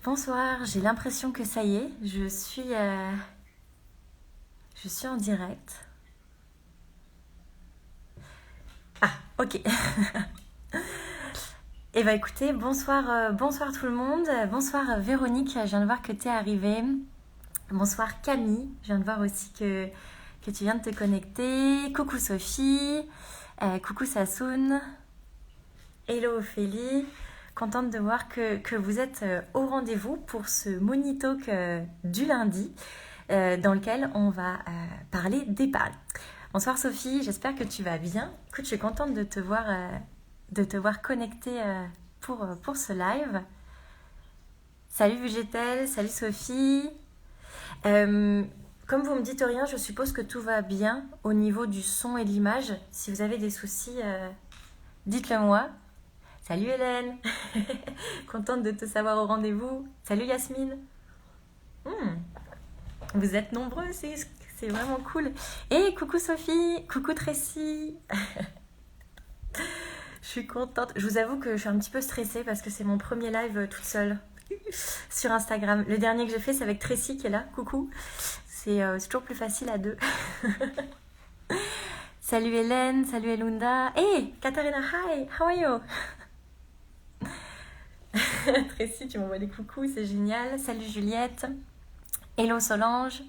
Bonsoir, j'ai l'impression que ça y est, je suis en direct. Ah, ok. Eh bien écoutez, bonsoir tout le monde. Bonsoir Véronique, je viens de voir que tu es arrivée. Bonsoir Camille, je viens de voir aussi que tu viens de te connecter. Coucou Sophie, coucou Sassoon, hello Ophélie. Contente de voir que vous êtes au rendez-vous pour ce Money Talk du lundi. Dans lequel on va parler d'épargne. Bonsoir Sophie, j'espère que tu vas bien. Écoute, je suis contente de te voir connectée pour ce live. Salut Vugetel, salut Sophie. Comme vous me dites rien, je suppose que tout va bien au niveau du son et de l'image. Si vous avez des soucis, dites-le moi. Salut Hélène, contente de te savoir au rendez-vous. Salut Yasmine. Vous êtes nombreux, c'est vraiment cool. Et coucou Sophie, coucou Tracy. Je suis contente. Je vous avoue que je suis un petit peu stressée parce que c'est mon premier live toute seule sur Instagram. Le dernier que j'ai fait, c'est avec Tracy qui est là. Coucou. C'est toujours plus facile à deux. Salut Hélène, salut Elunda. Hey, Katharina, hi, how are you? Tracy, tu m'envoies des coucous, c'est génial. Salut Juliette. Hello Solange.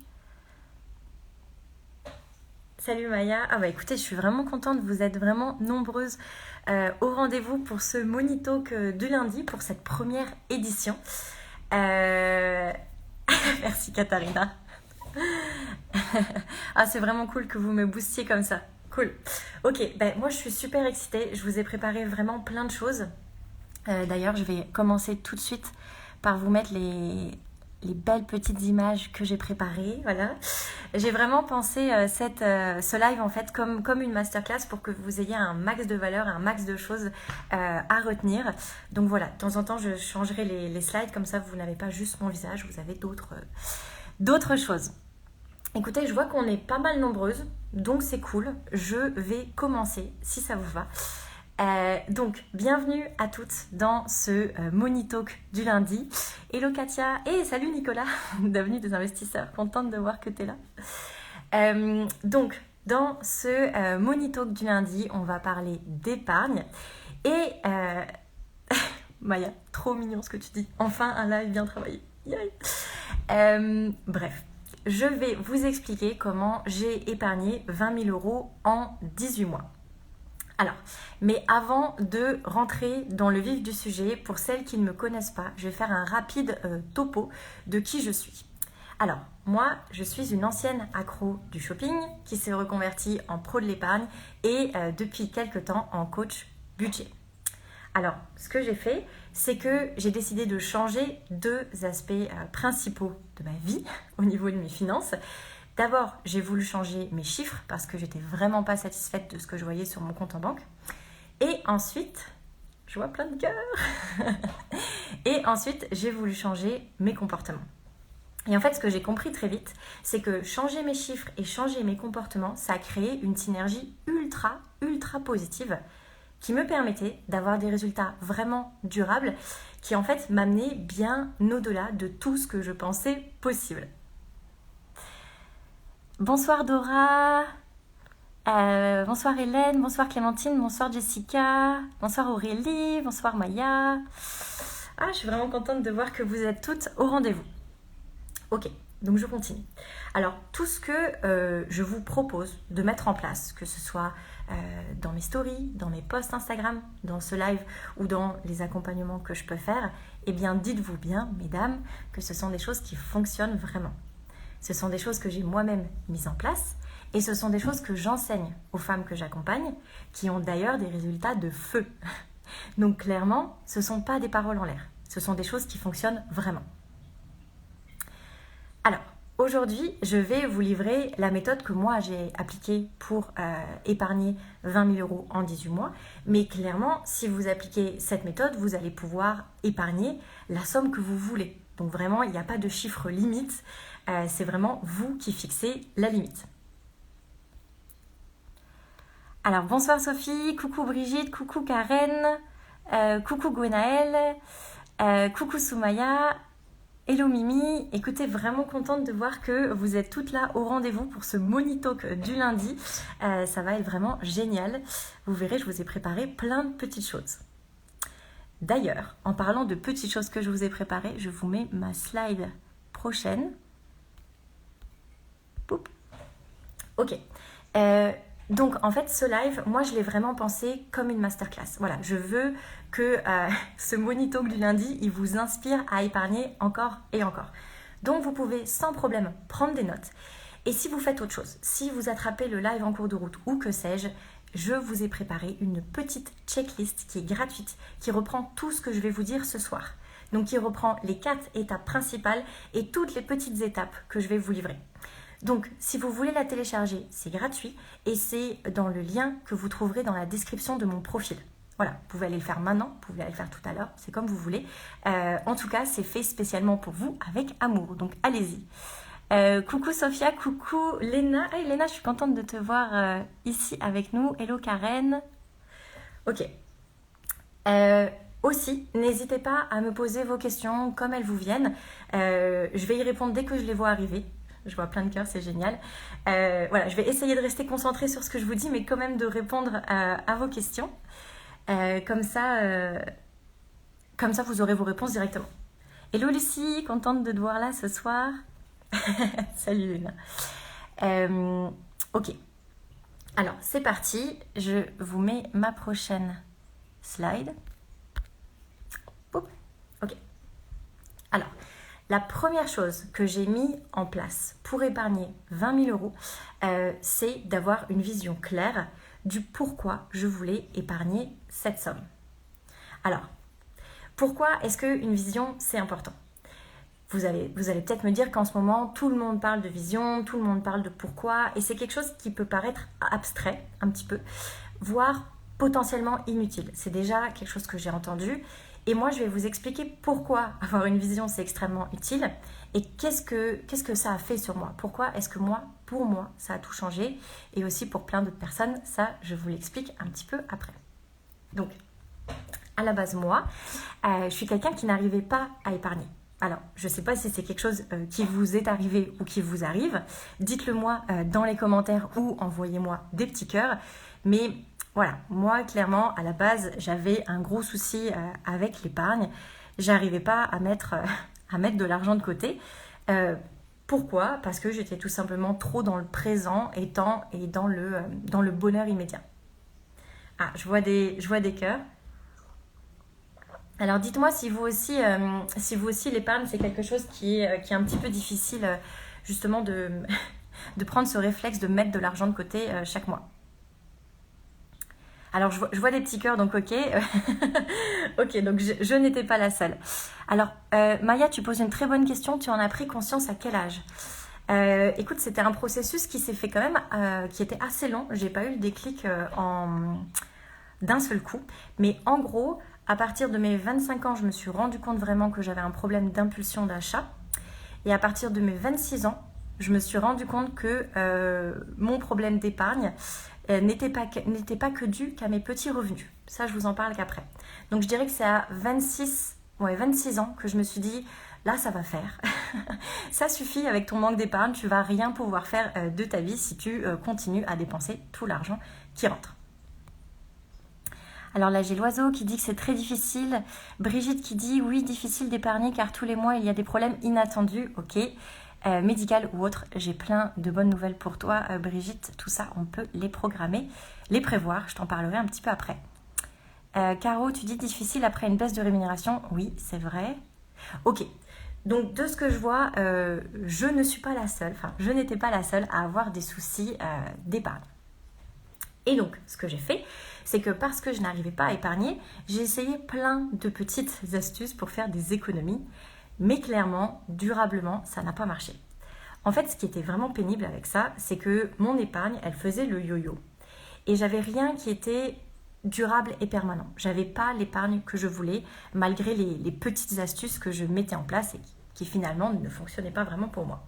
Salut Maya. Ah bah écoutez, je suis vraiment contente, vous êtes vraiment nombreuses au rendez-vous pour ce Money Talk du lundi, pour cette première édition. Merci Katharina. Ah, c'est vraiment cool que vous me boostiez comme ça. Cool. Ok, ben moi je suis super excitée, je vous ai préparé vraiment plein de choses. D'ailleurs, je vais commencer tout de suite par vous mettre les belles petites images que j'ai préparées. Voilà. J'ai vraiment pensé ce live en fait comme une masterclass pour que vous ayez un max de valeur, un max de choses à retenir. Donc voilà, de temps en temps je changerai les slides, comme ça vous n'avez pas juste mon visage, vous avez d'autres choses. Écoutez, je vois qu'on est pas mal nombreuses, donc c'est cool. Je vais commencer si ça vous va. Donc, bienvenue à toutes dans ce Money Talk du lundi. Hello Katia, et salut Nicolas, d'avenue des investisseurs, contente de voir que tu es là. Donc, dans ce Money Talk du lundi, on va parler d'épargne. Et Maya, trop mignon ce que tu dis. Enfin, un live bien travaillé. Bref, je vais vous expliquer comment j'ai épargné 20 000 € en 18 mois. Alors, mais avant de rentrer dans le vif du sujet, pour celles qui ne me connaissent pas, je vais faire un rapide topo de qui je suis. Alors, moi, je suis une ancienne accro du shopping qui s'est reconvertie en pro de l'épargne et depuis quelques temps en coach budget. Alors, ce que j'ai fait, c'est que j'ai décidé de changer deux aspects principaux de ma vie au niveau de mes finances. D'abord, j'ai voulu changer mes chiffres parce que j'étais vraiment pas satisfaite de ce que je voyais sur mon compte en banque. Et ensuite, je vois plein de cœurs. Et ensuite, j'ai voulu changer mes comportements. Et en fait, ce que j'ai compris très vite, c'est que changer mes chiffres et changer mes comportements, ça a créé une synergie ultra positive qui me permettait d'avoir des résultats vraiment durables qui en fait m'amenaient bien au-delà de tout ce que je pensais possible. Bonsoir Dora, bonsoir Hélène, bonsoir Clémentine, bonsoir Jessica, bonsoir Aurélie, bonsoir Maya. Ah, je suis vraiment contente de voir que vous êtes toutes au rendez-vous. Ok, donc je continue. Alors, tout ce que je vous propose de mettre en place, que ce soit dans mes stories, dans mes posts Instagram, dans ce live ou dans les accompagnements que je peux faire, eh bien, dites-vous bien, mesdames, que ce sont des choses qui fonctionnent vraiment. Ce sont des choses que j'ai moi-même mises en place et ce sont des choses que j'enseigne aux femmes que j'accompagne qui ont d'ailleurs des résultats de feu. Donc clairement, ce ne sont pas des paroles en l'air. Ce sont des choses qui fonctionnent vraiment. Alors, aujourd'hui, je vais vous livrer la méthode que moi j'ai appliquée pour épargner 20 000 € en 18 mois. Mais clairement, si vous appliquez cette méthode, vous allez pouvoir épargner la somme que vous voulez. Donc vraiment, il n'y a pas de chiffre limite. C'est vraiment vous qui fixez la limite. Alors bonsoir Sophie, coucou Brigitte, coucou Karen, coucou Gwenaëlle, coucou Soumaya, Hello Mimi, écoutez, vraiment contente de voir que vous êtes toutes là au rendez-vous pour ce Money Talk du lundi. Ça va être vraiment génial. Vous verrez, je vous ai préparé plein de petites choses. D'ailleurs, en parlant de petites choses que je vous ai préparées, je vous mets ma slide prochaine. Poup. Ok. Donc en fait ce live, moi je l'ai vraiment pensé comme une masterclass. Voilà, je veux que ce Money Talk du lundi, il vous inspire à épargner encore et encore. Donc vous pouvez sans problème prendre des notes. Et si vous faites autre chose, si vous attrapez le live en cours de route ou que sais-je, je vous ai préparé une petite checklist qui est gratuite, qui reprend tout ce que je vais vous dire ce soir. Donc qui reprend les 4 étapes principales et toutes les petites étapes que je vais vous livrer. Donc, si vous voulez la télécharger, c'est gratuit et c'est dans le lien que vous trouverez dans la description de mon profil. Voilà, vous pouvez aller le faire maintenant, vous pouvez aller le faire tout à l'heure, c'est comme vous voulez. En tout cas, c'est fait spécialement pour vous avec amour, donc allez-y. Coucou Sophia, coucou Léna. Hey Léna, je suis contente de te voir ici avec nous. Hello Karen. Ok. Aussi, n'hésitez pas à me poser vos questions comme elles vous viennent. Je vais y répondre dès que je les vois arriver. Je vois plein de cœurs, c'est génial. Voilà, je vais essayer de rester concentrée sur ce que je vous dis, mais quand même de répondre à vos questions. Comme ça, vous aurez vos réponses directement. Hello Lucie, contente de te voir là ce soir. Salut Luna. Ok. Alors, c'est parti. Je vous mets ma prochaine slide. Oups. Ok. Alors, la première chose que j'ai mis en place pour épargner 20 000 euros, c'est d'avoir une vision claire du pourquoi je voulais épargner cette somme. Alors, pourquoi est-ce qu'une vision, c'est important ? Vous allez peut-être me dire qu'en ce moment, tout le monde parle de vision, tout le monde parle de pourquoi, et c'est quelque chose qui peut paraître abstrait, un petit peu, voire potentiellement inutile. C'est déjà quelque chose que j'ai entendu. Et moi, je vais vous expliquer pourquoi avoir une vision, c'est extrêmement utile et qu'est-ce que ça a fait sur moi. Pourquoi est-ce que pour moi, ça a tout changé et aussi pour plein d'autres personnes. Ça, je vous l'explique un petit peu après. Donc, à la base, moi, je suis quelqu'un qui n'arrivait pas à épargner. Alors, je ne sais pas si c'est quelque chose qui vous est arrivé ou qui vous arrive. Dites-le moi dans les commentaires ou envoyez-moi des petits cœurs. Mais voilà, moi clairement à la base j'avais un gros souci avec l'épargne. J'arrivais pas à mettre de l'argent de côté. Pourquoi ? Parce que j'étais tout simplement trop dans le présent et dans le bonheur immédiat. Ah, je vois des cœurs. Alors dites-moi si vous aussi l'épargne c'est quelque chose qui est un petit peu difficile justement de prendre ce réflexe de mettre de l'argent de côté chaque mois. Alors, je vois des petits cœurs, donc ok. Ok, donc je n'étais pas la seule. Alors, Maya, tu poses une très bonne question. Tu en as pris conscience à quel âge ? Écoute, c'était un processus qui s'est fait quand même, qui était assez long. J'ai pas eu le déclic d'un seul coup. Mais en gros, à partir de mes 25 ans, je me suis rendu compte vraiment que j'avais un problème d'impulsion d'achat. Et à partir de mes 26 ans, je me suis rendu compte que mon problème d'épargne n'était pas que dû qu'à mes petits revenus. Ça, je vous en parle qu'après. Donc, je dirais que c'est à 26 ans que je me suis dit, là, ça va faire. Ça suffit avec ton manque d'épargne. Tu vas rien pouvoir faire de ta vie si tu continues à dépenser tout l'argent qui rentre. Alors là, j'ai l'oiseau qui dit que c'est très difficile. Brigitte qui dit, oui, difficile d'épargner car tous les mois, il y a des problèmes inattendus. Ok. Médical ou autre, j'ai plein de bonnes nouvelles pour toi Brigitte, tout ça on peut les programmer, les prévoir, je t'en parlerai un petit peu après. Caro, tu dis difficile après une baisse de rémunération, oui c'est vrai. Ok, donc de ce que je vois, je ne suis pas la seule, enfin je n'étais pas la seule à avoir des soucis d'épargne. Et donc ce que j'ai fait, c'est que parce que je n'arrivais pas à épargner, j'ai essayé plein de petites astuces pour faire des économies. Mais clairement, durablement, ça n'a pas marché. En fait, ce qui était vraiment pénible avec ça, c'est que mon épargne, elle faisait le yo-yo. Et j'avais rien qui était durable et permanent. J'avais pas l'épargne que je voulais, malgré les petites astuces que je mettais en place et qui finalement ne fonctionnaient pas vraiment pour moi.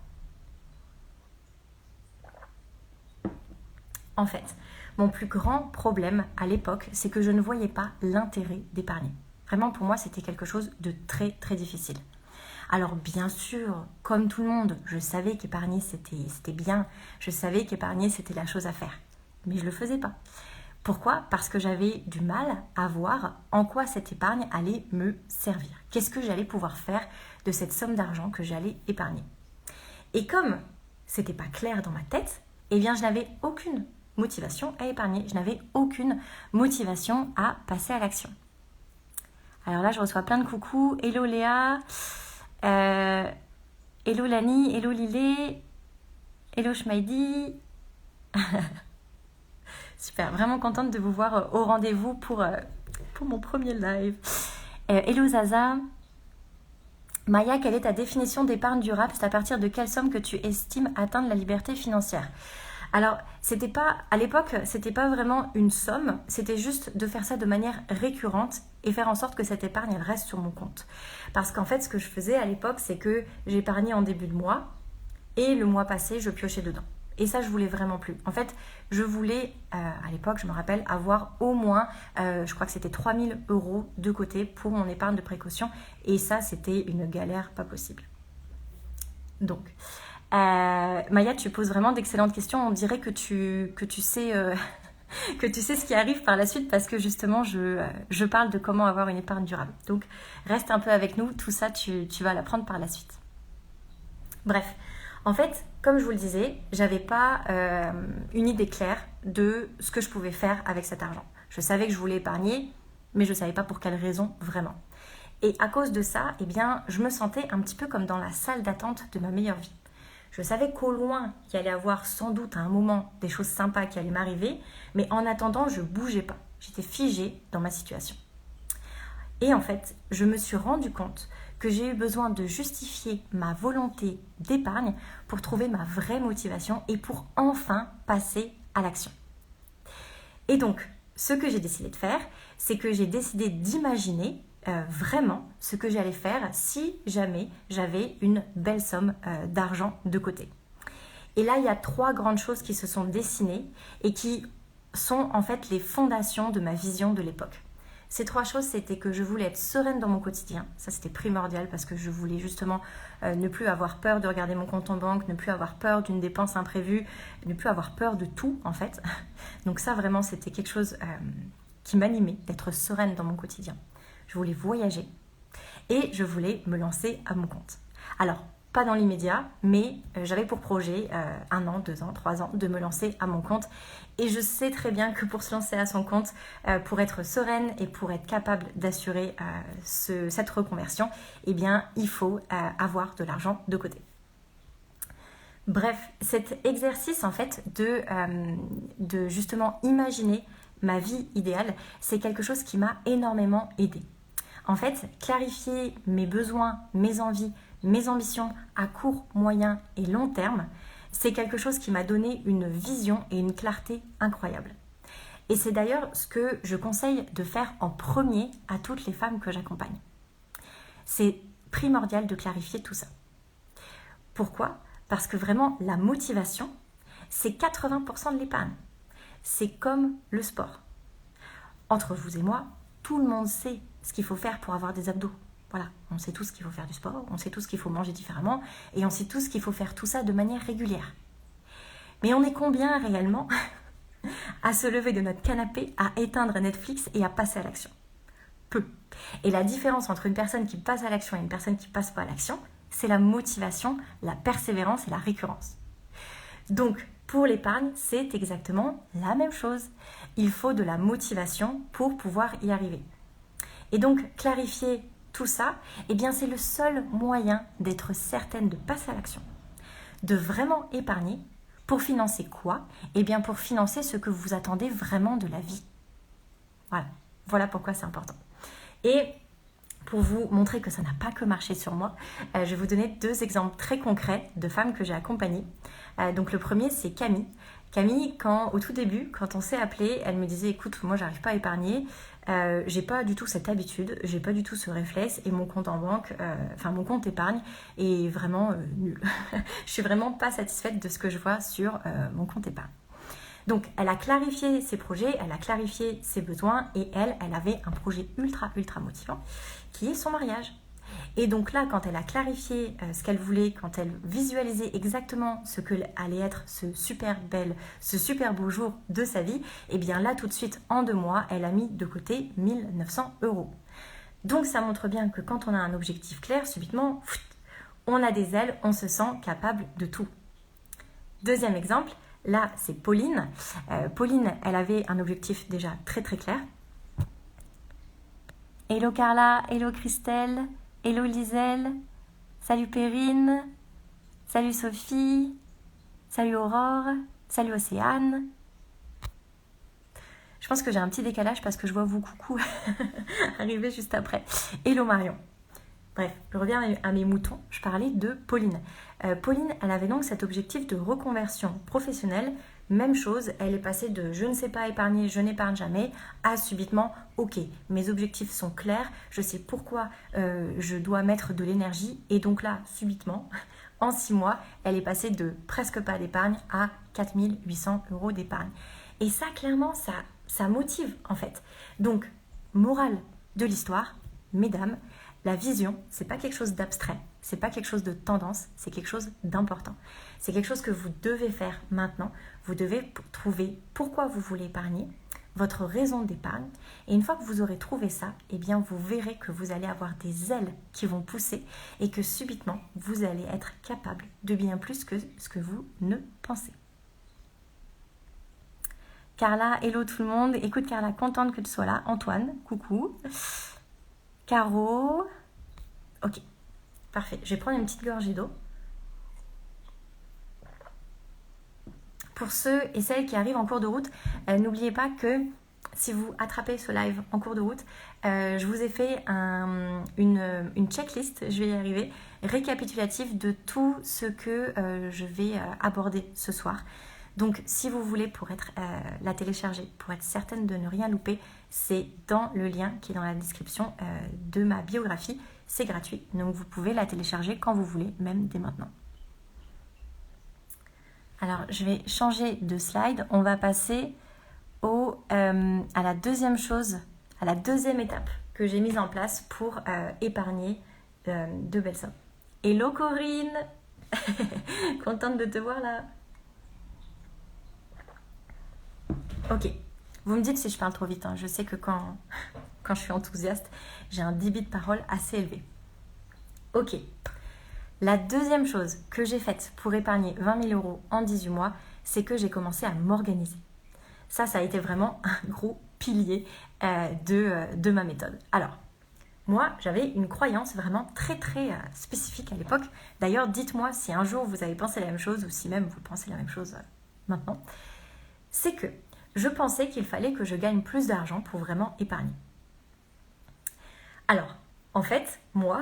En fait, mon plus grand problème à l'époque, c'est que je ne voyais pas l'intérêt d'épargner. Vraiment, pour moi, c'était quelque chose de très, très difficile. Alors bien sûr, comme tout le monde, je savais qu'épargner c'était bien, je savais qu'épargner c'était la chose à faire, mais je ne le faisais pas. Pourquoi? Parce que j'avais du mal à voir en quoi cette épargne allait me servir. Qu'est-ce que j'allais pouvoir faire de cette somme d'argent que j'allais épargner? Et comme c'était pas clair dans ma tête, eh bien je n'avais aucune motivation à épargner, je n'avais aucune motivation à passer à l'action. Alors là, je reçois plein de coucous. Hello Léa, hello Lani, hello Lilé, hello Schmeidi. Super, vraiment contente de vous voir au rendez-vous pour mon premier live. Hello Zaza. Maya, quelle est ta définition d'épargne durable? C'est à partir de quelle somme que tu estimes atteindre la liberté financière? Alors, à l'époque, c'était pas vraiment une somme, c'était juste de faire ça de manière récurrente et faire en sorte que cette épargne, elle reste sur mon compte. Parce qu'en fait, ce que je faisais à l'époque, c'est que j'épargnais en début de mois et le mois passé, je piochais dedans. Et ça, je voulais vraiment plus. En fait, je voulais, à l'époque, je me rappelle, avoir au moins, je crois que c'était 3 000 € de côté pour mon épargne de précaution. Et ça, c'était une galère pas possible. Donc, Maya, tu poses vraiment d'excellentes questions. On dirait que tu sais, que tu sais ce qui arrive par la suite parce que justement, je parle de comment avoir une épargne durable. Donc, reste un peu avec nous. Tout ça, tu vas l'apprendre par la suite. Bref. En fait, comme je vous le disais, j'avais pas une idée claire de ce que je pouvais faire avec cet argent. Je savais que je voulais épargner, mais je ne savais pas pour quelle raison vraiment. Et à cause de ça, eh bien, je me sentais un petit peu comme dans la salle d'attente de ma meilleure vie. Je savais qu'au loin, il y allait avoir sans doute à un moment des choses sympas qui allaient m'arriver, mais en attendant, je ne bougeais pas. J'étais figée dans ma situation. Et en fait, je me suis rendu compte que j'ai eu besoin de justifier ma volonté d'épargne pour trouver ma vraie motivation et pour enfin passer à l'action. Et donc, ce que j'ai décidé de faire, c'est que j'ai décidé d'imaginer vraiment ce que j'allais faire si jamais j'avais une belle somme d'argent de côté. Et là, il y a 3 grandes choses qui se sont dessinées et qui sont en fait les fondations de ma vision de l'époque. Ces 3 choses, c'était que je voulais être sereine dans mon quotidien. Ça, c'était primordial parce que je voulais justement ne plus avoir peur de regarder mon compte en banque, ne plus avoir peur d'une dépense imprévue, ne plus avoir peur de tout, en fait. Donc ça, vraiment, c'était quelque chose qui m'animait, d'être sereine dans mon quotidien. Je voulais voyager et je voulais me lancer à mon compte. Alors, pas dans l'immédiat, mais j'avais pour projet 1 an, 2 ans, 3 ans de me lancer à mon compte. Et je sais très bien que pour se lancer à son compte, pour être sereine et pour être capable d'assurer cette reconversion, eh bien, il faut avoir de l'argent de côté. Bref, cet exercice en fait de justement imaginer ma vie idéale, c'est quelque chose qui m'a énormément aidée. En fait, clarifier mes besoins, mes envies, mes ambitions à court, moyen et long terme, c'est quelque chose qui m'a donné une vision et une clarté incroyable. Et c'est d'ailleurs ce que je conseille de faire en premier à toutes les femmes que j'accompagne. C'est primordial de clarifier tout ça. Pourquoi? Parce que vraiment, la motivation, c'est 80% de l'épargne. C'est comme le sport. Entre vous et moi, tout le monde sait ce qu'il faut faire pour avoir des abdos. Voilà, on sait tous qu'il faut faire du sport, on sait tous qu'il faut manger différemment et on sait tous qu'il faut faire tout ça de manière régulière. Mais on est combien réellement à se lever de notre canapé, à éteindre Netflix et à passer à l'action? Peu. Et la différence entre une personne qui passe à l'action et une personne qui ne passe pas à l'action, c'est la motivation, la persévérance et la récurrence. Donc, pour l'épargne, c'est exactement la même chose. Il faut de la motivation pour pouvoir y arriver. Et donc, clarifier tout ça, eh bien, c'est le seul moyen d'être certaine de passer à l'action, de vraiment épargner. Pour financer quoi? Eh bien, pour financer ce que vous attendez vraiment de la vie. Voilà pourquoi c'est important. Et pour vous montrer que ça n'a pas que marché sur moi, je vais vous donner 2 exemples très concrets de femmes que j'ai accompagnées. Donc le premier, c'est Camille. Camille, au tout début, quand on s'est appelé, elle me disait « Écoute, moi, j'arrive pas à épargner. J'ai pas du tout cette habitude, j'ai pas du tout ce réflexe et mon compte en banque, mon compte épargne est vraiment nul. Je suis vraiment pas satisfaite de ce que je vois sur mon compte épargne. » Donc, elle a clarifié ses projets, elle a clarifié ses besoins et elle avait un projet ultra motivant qui est son mariage. Et donc là, quand elle a clarifié ce qu'elle voulait, quand elle visualisait exactement ce que allait être ce super beau jour de sa vie, et bien là, tout de suite, en 2 mois, elle a mis de côté 1900 €. Donc ça montre bien que quand on a un objectif clair, subitement, on a des ailes, on se sent capable de tout. Deuxième exemple, là c'est Pauline. Pauline, elle avait un objectif déjà très très clair. Hello Carla, hello Christelle, hello Liselle, salut Perrine, salut Sophie, salut Aurore, salut Océane. Je pense que j'ai un petit décalage parce que je vois vous coucou arriver juste après. Hello Marion. Bref, je reviens à mes moutons. Je parlais de Pauline. Pauline, elle avait donc cet objectif de reconversion professionnelle. Même chose, elle est passée de je ne sais pas épargner, je n'épargne jamais, à subitement, ok, mes objectifs sont clairs, je sais pourquoi je dois mettre de l'énergie. Et donc là, subitement, en 6 mois, elle est passée de presque pas d'épargne à 4 800 € d'épargne. Et ça, clairement, ça motive en fait. Donc, morale de l'histoire, mesdames, la vision, c'est pas quelque chose d'abstrait, c'est pas quelque chose de tendance, c'est quelque chose d'important. C'est quelque chose que vous devez faire maintenant. Vous devez trouver pourquoi vous voulez épargner, votre raison d'épargne. Et une fois que vous aurez trouvé ça, eh bien vous verrez que vous allez avoir des ailes qui vont pousser et que subitement, vous allez être capable de bien plus que ce que vous ne pensez. Carla, hello tout le monde. Écoute Carla, contente que tu sois là. Antoine, coucou. Caro. Ok, parfait. Je vais prendre une petite gorgée d'eau. Pour ceux et celles qui arrivent en cours de route, n'oubliez pas que si vous attrapez ce live en cours de route, je vous ai fait une checklist, je vais y arriver, récapitulative de tout ce que je vais aborder ce soir. Donc si vous voulez la télécharger, pour être certaine de ne rien louper, c'est dans le lien qui est dans la description de ma biographie. C'est gratuit, donc vous pouvez la télécharger quand vous voulez, même dès maintenant. Alors je vais changer de slide, on va passer à la deuxième chose, à la deuxième étape que j'ai mise en place pour épargner de belles sommes. Hello Corinne. Contente de te voir là. Ok, vous me dites si je parle trop vite, hein. Je sais que quand je suis enthousiaste, j'ai un débit de parole assez élevé. Ok, la deuxième chose que j'ai faite pour épargner 20 000 € en 18 mois, c'est que j'ai commencé à m'organiser. Ça a été vraiment un gros pilier de ma méthode. Alors, moi, j'avais une croyance vraiment très très spécifique à l'époque. D'ailleurs, dites-moi si un jour vous avez pensé la même chose ou si même vous pensez la même chose maintenant. C'est que je pensais qu'il fallait que je gagne plus d'argent pour vraiment épargner. Alors, en fait, moi,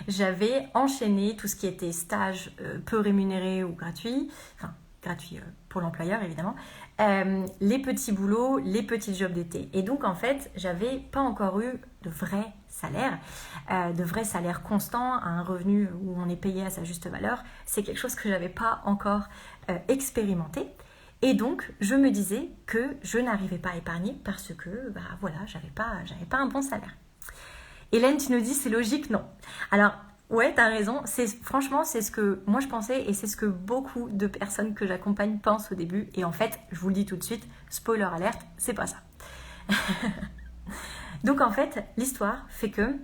j'avais enchaîné tout ce qui était stage peu rémunéré ou gratuit, enfin gratuit pour l'employeur évidemment, les petits boulots, les petits jobs d'été. Et donc en fait, j'avais pas encore eu de vrai salaire constant, un revenu où on est payé à sa juste valeur. C'est quelque chose que j'avais pas encore expérimenté. Et donc, je me disais que je n'arrivais pas à épargner parce que, j'avais pas un bon salaire. Hélène, tu nous dis, c'est logique? Non. Alors, ouais, t'as raison. Franchement, c'est ce que moi je pensais et c'est ce que beaucoup de personnes que j'accompagne pensent au début. Et en fait, je vous le dis tout de suite, spoiler alerte, c'est pas ça. Donc en fait, l'histoire fait que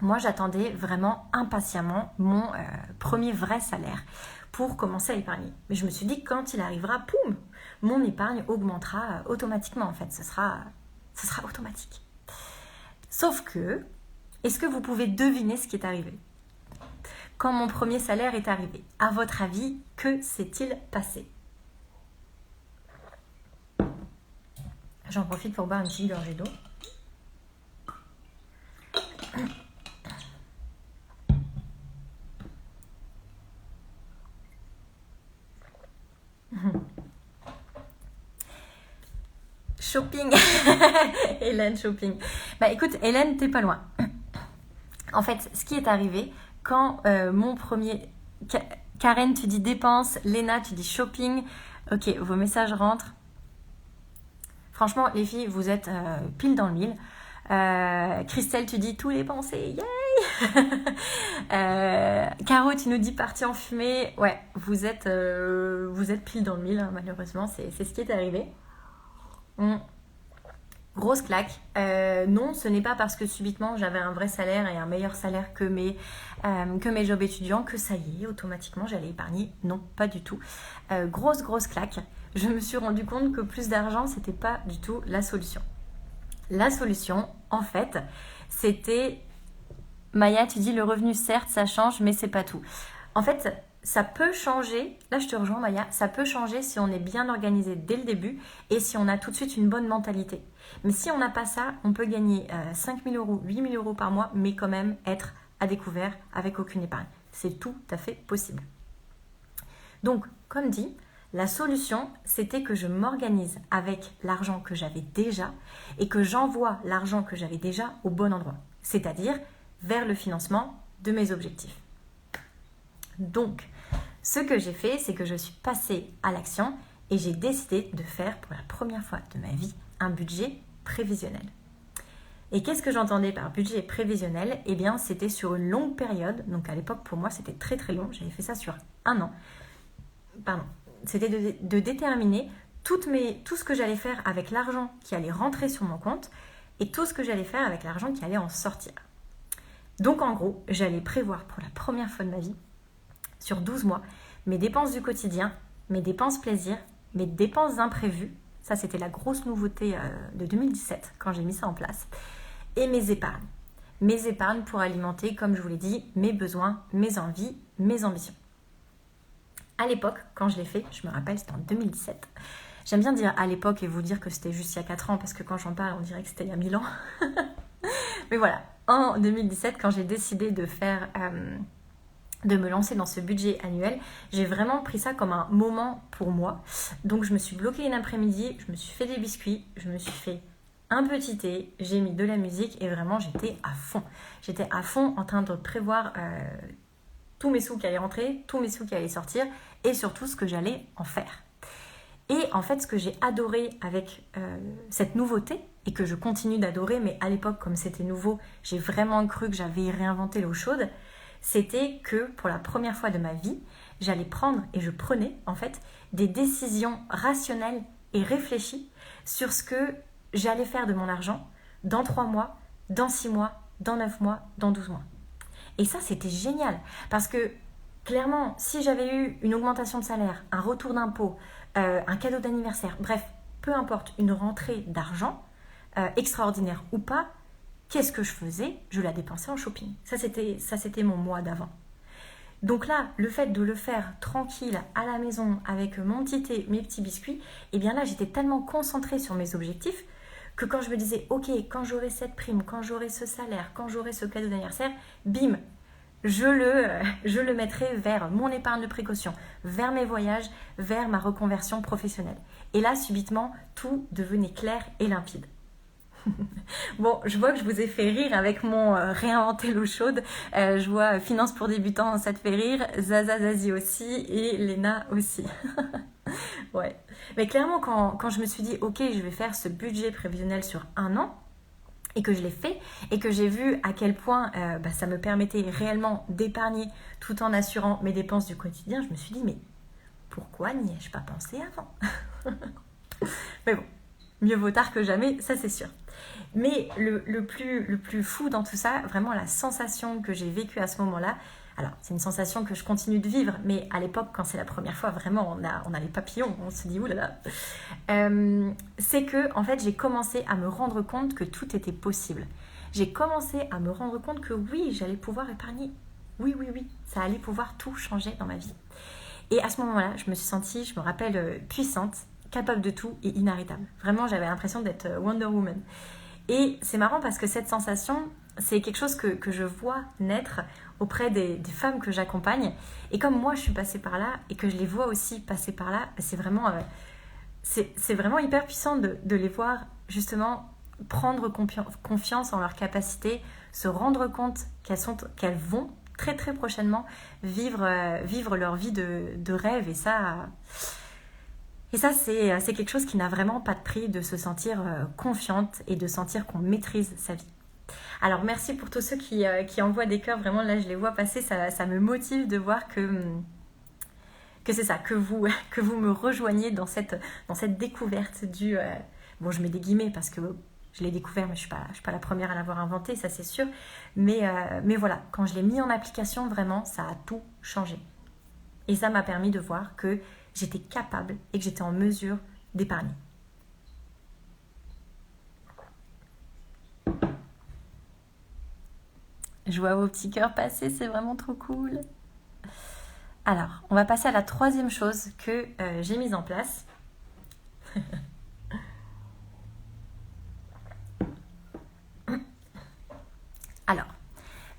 moi, j'attendais vraiment impatiemment mon premier vrai salaire pour commencer à épargner. Mais je me suis dit que quand il arrivera, poum, mon épargne augmentera automatiquement en fait. Ce sera automatique. Sauf que, est-ce que vous pouvez deviner ce qui est arrivé? Quand mon premier salaire est arrivé, à votre avis, que s'est-il passé? J'en profite pour boire une petite gorgée d'eau. Shopping. Hélène, shopping. Bah écoute, Hélène, t'es pas loin. En fait, ce qui est arrivé, quand mon premier... Karen, tu dis dépenses. Léna, tu dis shopping. Ok, vos messages rentrent. Franchement, les filles, vous êtes pile dans le mille. Christelle, tu dis tous les pensées. Yay! Caro, tu nous dis partie en fumée. Ouais, vous êtes pile dans le mille, hein, malheureusement, c'est ce qui est arrivé. Grosse claque. Non, ce n'est pas parce que subitement j'avais un vrai salaire et un meilleur salaire que mes jobs étudiants que ça y est, automatiquement j'allais épargner. Non, pas du tout. Grosse claque. Je me suis rendu compte que plus d'argent, c'était pas du tout la solution. La solution, en fait, c'était... Maya, tu dis le revenu, certes, ça change, mais c'est pas tout. En fait, ça peut changer, là je te rejoins Maya, ça peut changer si on est bien organisé dès le début et si on a tout de suite une bonne mentalité. Mais si on n'a pas ça, on peut gagner 5 000 euros, 8 000 euros par mois, mais quand même être à découvert avec aucune épargne. C'est tout à fait possible. Donc, comme dit, la solution, c'était que je m'organise avec l'argent que j'avais déjà et que j'envoie l'argent que j'avais déjà au bon endroit, c'est-à-dire vers le financement de mes objectifs. Donc, ce que j'ai fait, c'est que je suis passée à l'action et j'ai décidé de faire pour la première fois de ma vie un budget prévisionnel. Et qu'est-ce que j'entendais par budget prévisionnel ? Eh bien, c'était sur une longue période. Donc, à l'époque, pour moi, c'était très très long. J'avais fait ça sur un an. C'était de déterminer tout ce que j'allais faire avec l'argent qui allait rentrer sur mon compte et tout ce que j'allais faire avec l'argent qui allait en sortir. Donc, en gros, j'allais prévoir pour la première fois de ma vie, sur 12 mois, mes dépenses du quotidien, mes dépenses plaisir, mes dépenses imprévues. Ça, c'était la grosse nouveauté de 2017 quand j'ai mis ça en place. Et mes épargnes. Mes épargnes pour alimenter, comme je vous l'ai dit, mes besoins, mes envies, mes ambitions. À l'époque, quand je l'ai fait, je me rappelle, c'était en 2017. J'aime bien dire à l'époque et vous dire que c'était juste il y a 4 ans parce que quand j'en parle, on dirait que c'était il y a 1000 ans. Mais voilà, en 2017, quand j'ai décidé de me lancer dans ce budget annuel, j'ai vraiment pris ça comme un moment pour moi. Donc je me suis bloquée une après-midi, je me suis fait des biscuits, je me suis fait un petit thé, j'ai mis de la musique et vraiment j'étais à fond. J'étais à fond en train de prévoir tous mes sous qui allaient rentrer, tous mes sous qui allaient sortir et surtout ce que j'allais en faire. Et en fait, ce que j'ai adoré avec cette nouveauté et que je continue d'adorer, mais à l'époque, comme c'était nouveau, j'ai vraiment cru que j'avais réinventé l'eau chaude, c'était que pour la première fois de ma vie, j'allais prendre et je prenais en fait des décisions rationnelles et réfléchies sur ce que j'allais faire de mon argent dans 3 mois, dans 6 mois, dans 9 mois, dans 12 mois. Et ça, c'était génial parce que clairement, si j'avais eu une augmentation de salaire, un retour d'impôt, un cadeau d'anniversaire, bref, peu importe, une rentrée d'argent, extraordinaire ou pas, qu'est-ce que je faisais ? Je la dépensais en shopping. Ça, c'était mon mois d'avant. Donc là, le fait de le faire tranquille, à la maison, avec mon petit thé, mes petits biscuits, eh bien là, j'étais tellement concentrée sur mes objectifs que quand je me disais, ok, quand j'aurai cette prime, quand j'aurai ce salaire, quand j'aurai ce cadeau d'anniversaire, bim, je le mettrai vers mon épargne de précaution, vers mes voyages, vers ma reconversion professionnelle. Et là, subitement, tout devenait clair et limpide. Bon, je vois que je vous ai fait rire avec mon réinventer l'eau chaude. Je vois Finance pour débutants, ça te fait rire. Zaza Zazie aussi et Léna aussi. Ouais. Mais clairement, quand je me suis dit, ok, je vais faire ce budget prévisionnel sur un an, et que je l'ai fait, et que j'ai vu à quel point ça me permettait réellement d'épargner tout en assurant mes dépenses du quotidien, je me suis dit, mais pourquoi n'y ai-je pas pensé avant ? Mais bon, mieux vaut tard que jamais, ça c'est sûr. Mais le plus fou dans tout ça, vraiment la sensation que j'ai vécue à ce moment-là, alors c'est une sensation que je continue de vivre, mais à l'époque, quand c'est la première fois, vraiment, on a les papillons, on se dit oulala, c'est que en fait, j'ai commencé à me rendre compte que tout était possible. J'ai commencé à me rendre compte que oui, j'allais pouvoir épargner. Oui, ça allait pouvoir tout changer dans ma vie. Et à ce moment-là, je me suis sentie, je me rappelle, puissante, capable de tout et inarrêtable. Vraiment, j'avais l'impression d'être Wonder Woman. Et c'est marrant parce que cette sensation, c'est quelque chose que je vois naître auprès des femmes que j'accompagne. Et comme moi, je suis passée par là et que je les vois aussi passer par là, c'est vraiment hyper puissant de les voir justement prendre confiance en leurs capacités, se rendre compte qu'elles vont très très prochainement vivre leur vie de rêve. Et ça, c'est quelque chose qui n'a vraiment pas de prix, de se sentir confiante et de sentir qu'on maîtrise sa vie. Alors merci pour tous ceux qui envoient des cœurs, vraiment là je les vois passer, ça me motive de voir que c'est ça, que vous me rejoignez dans cette découverte du... bon, je mets des guillemets parce que je l'ai découvert, mais je suis pas la première à l'avoir inventé, ça c'est sûr. Mais voilà, quand je l'ai mis en application, vraiment, ça a tout changé. Et ça m'a permis de voir que j'étais capable et que j'étais en mesure d'épargner. Je vois vos petits cœurs passer, c'est vraiment trop cool. Alors, on va passer à la troisième chose que j'ai mise en place. Alors,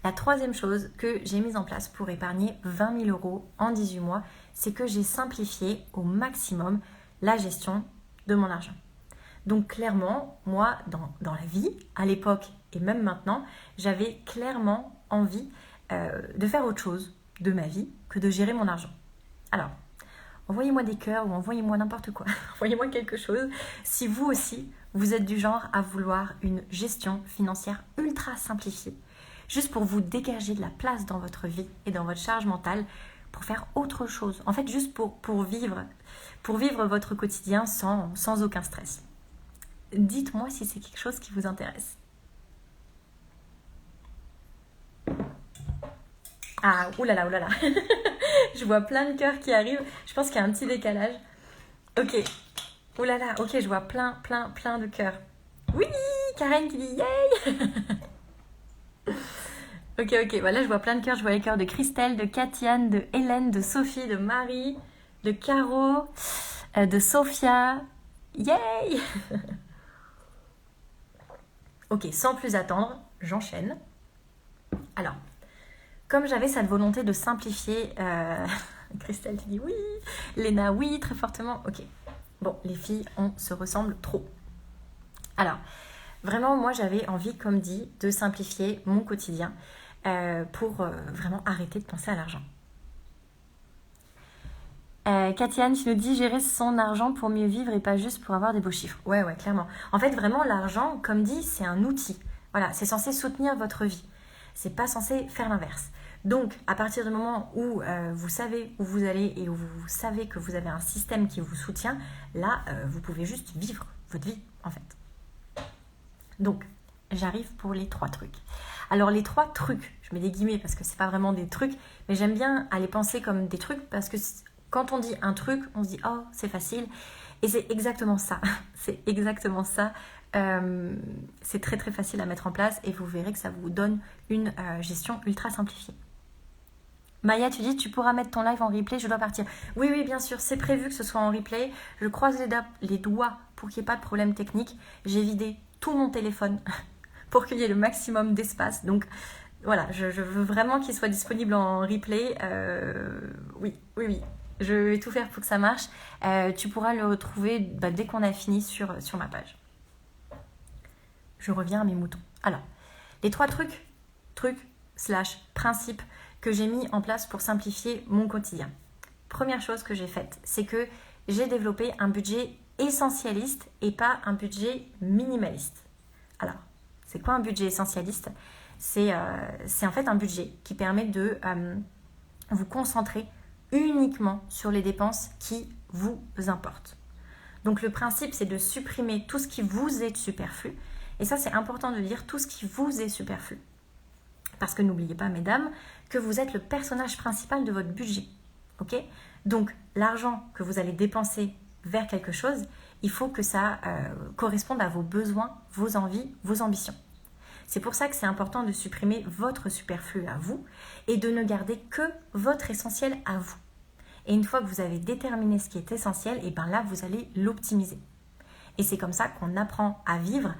la troisième chose que j'ai mise en place pour épargner 20 000 euros en 18 mois, c'est que j'ai simplifié au maximum la gestion de mon argent. Donc clairement, moi, dans la vie, à l'époque et même maintenant, j'avais clairement envie de faire autre chose de ma vie que de gérer mon argent. Alors, envoyez-moi des cœurs ou envoyez-moi n'importe quoi. Envoyez-moi quelque chose. Si vous aussi, vous êtes du genre à vouloir une gestion financière ultra simplifiée, juste pour vous dégager de la place dans votre vie et dans votre charge mentale, pour faire autre chose. En fait, juste pour vivre votre quotidien sans aucun stress. Dites-moi si c'est quelque chose qui vous intéresse. Ah, oulala, oulala. Je vois plein de cœurs qui arrivent. Je pense qu'il y a un petit décalage. Ok. Oulala, ok, je vois plein de cœurs. Oui, Karen qui dit yay. Ok, voilà, je vois plein de cœurs. Je vois les cœurs de Christelle, de Katiane, de Hélène, de Sophie, de Marie, de Caro, de Sophia. Yay. Ok, sans plus attendre, j'enchaîne. Alors, comme j'avais cette volonté de simplifier, Christelle qui dit oui, Léna oui, très fortement, ok. Bon, les filles, on se ressemble trop. Alors, vraiment, moi j'avais envie, comme dit, de simplifier mon quotidien pour vraiment arrêter de penser à l'argent. Katiane, tu nous dis gérer son argent pour mieux vivre et pas juste pour avoir des beaux chiffres. Ouais, clairement. En fait, vraiment, l'argent, comme dit, c'est un outil. Voilà, c'est censé soutenir votre vie. C'est pas censé faire l'inverse. Donc, à partir du moment où vous savez où vous allez et où vous savez que vous avez un système qui vous soutient, là, vous pouvez juste vivre votre vie, en fait. Donc, j'arrive pour les 3 trucs. Alors, les 3 trucs, je mets des guillemets parce que c'est pas vraiment des trucs, mais j'aime bien à les penser comme des trucs parce que quand on dit un truc, on se dit « Oh, c'est facile ». Et c'est exactement ça. C'est exactement ça. C'est très très facile à mettre en place et vous verrez que ça vous donne une gestion ultra simplifiée. Maya, tu dis, tu pourras mettre ton live en replay, je dois partir. Oui, bien sûr, c'est prévu que ce soit en replay. Je croise les doigts pour qu'il n'y ait pas de problème technique. J'ai vidé tout mon téléphone pour qu'il y ait le maximum d'espace. Donc voilà, je veux vraiment qu'il soit disponible en replay. Oui. Je vais tout faire pour que ça marche. Tu pourras le retrouver dès qu'on a fini sur ma page. Je reviens à mes moutons. Alors, les 3 trucs/principes que j'ai mis en place pour simplifier mon quotidien. Première chose que j'ai faite, c'est que j'ai développé un budget essentialiste et pas un budget minimaliste. Alors, c'est quoi un budget essentialiste ? C'est en fait un budget qui permet de vous concentrer uniquement sur les dépenses qui vous importent. Donc le principe, c'est de supprimer tout ce qui vous est superflu. Et ça, c'est important de dire tout ce qui vous est superflu. Parce que n'oubliez pas, mesdames, que vous êtes le personnage principal de votre budget. Ok ? Donc, l'argent que vous allez dépenser vers quelque chose, il faut que ça corresponde à vos besoins, vos envies, vos ambitions. C'est pour ça que c'est important de supprimer votre superflu à vous et de ne garder que votre essentiel à vous. Et une fois que vous avez déterminé ce qui est essentiel, et bien là, vous allez l'optimiser. Et c'est comme ça qu'on apprend à vivre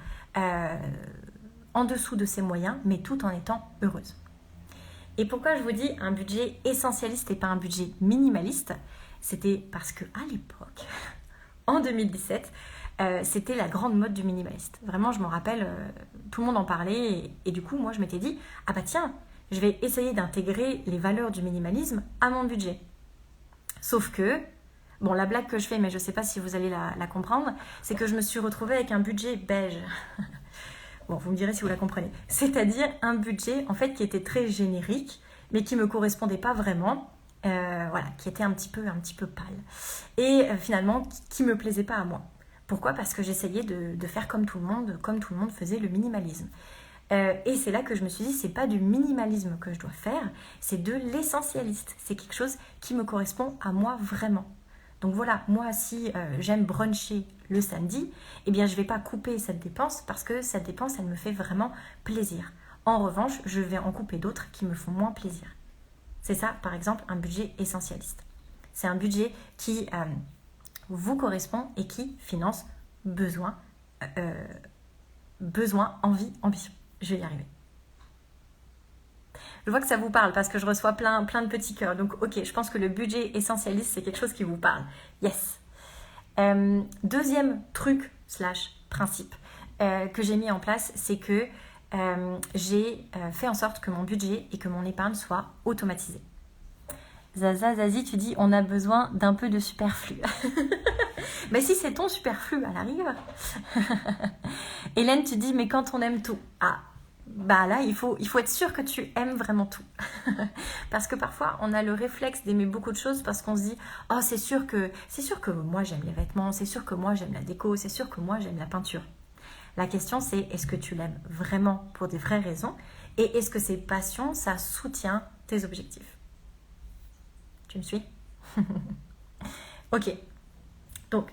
en dessous de ses moyens, mais tout en étant heureuse. Et pourquoi je vous dis un budget essentialiste et pas un budget minimaliste ? C'était parce qu'à l'époque, en 2017, c'était la grande mode du minimaliste. Vraiment, je m'en rappelle, tout le monde en parlait et du coup, moi, je m'étais dit, ah bah tiens, je vais essayer d'intégrer les valeurs du minimalisme à mon budget. Sauf que, bon, la blague que je fais, mais je ne sais pas si vous allez la comprendre, c'est que je me suis retrouvée avec un budget beige. Bon, vous me direz si vous la comprenez. C'est-à-dire un budget en fait qui était très générique, mais qui ne me correspondait pas vraiment. Voilà, qui était un petit peu pâle. Et finalement, qui ne me plaisait pas à moi. Pourquoi ? Parce que j'essayais de faire comme tout le monde faisait le minimalisme. Et c'est là que je me suis dit, c'est pas du minimalisme que je dois faire, c'est de l'essentialiste. C'est quelque chose qui me correspond à moi vraiment. Donc voilà, moi si j'aime bruncher le samedi, eh bien je ne vais pas couper cette dépense parce que cette dépense, elle me fait vraiment plaisir. En revanche, je vais en couper d'autres qui me font moins plaisir. C'est ça, par exemple, un budget essentialiste. C'est un budget qui vous correspond et qui finance besoin, envie, ambition. Je vais y arriver. Je vois que ça vous parle parce que je reçois plein de petits cœurs. Donc, ok, je pense que le budget essentialiste, c'est quelque chose qui vous parle. Yes. Deuxième truc / principe que j'ai mis en place, c'est que j'ai fait en sorte que mon budget et que mon épargne soient automatisés. Zaza, Zazie, tu dis on a besoin d'un peu de superflu. Mais si c'est ton superflu à la rigueur. Hélène, tu dis mais quand on aime tout. Ah, bah là il faut être sûr que tu aimes vraiment tout. Parce que parfois on a le réflexe d'aimer beaucoup de choses parce qu'on se dit oh c'est sûr que moi j'aime les vêtements, c'est sûr que moi j'aime la déco, c'est sûr que moi j'aime la peinture. La question c'est est-ce que tu l'aimes vraiment pour des vraies raisons et est-ce que ces passions ça soutient tes objectifs? Tu me suis? Ok. Donc,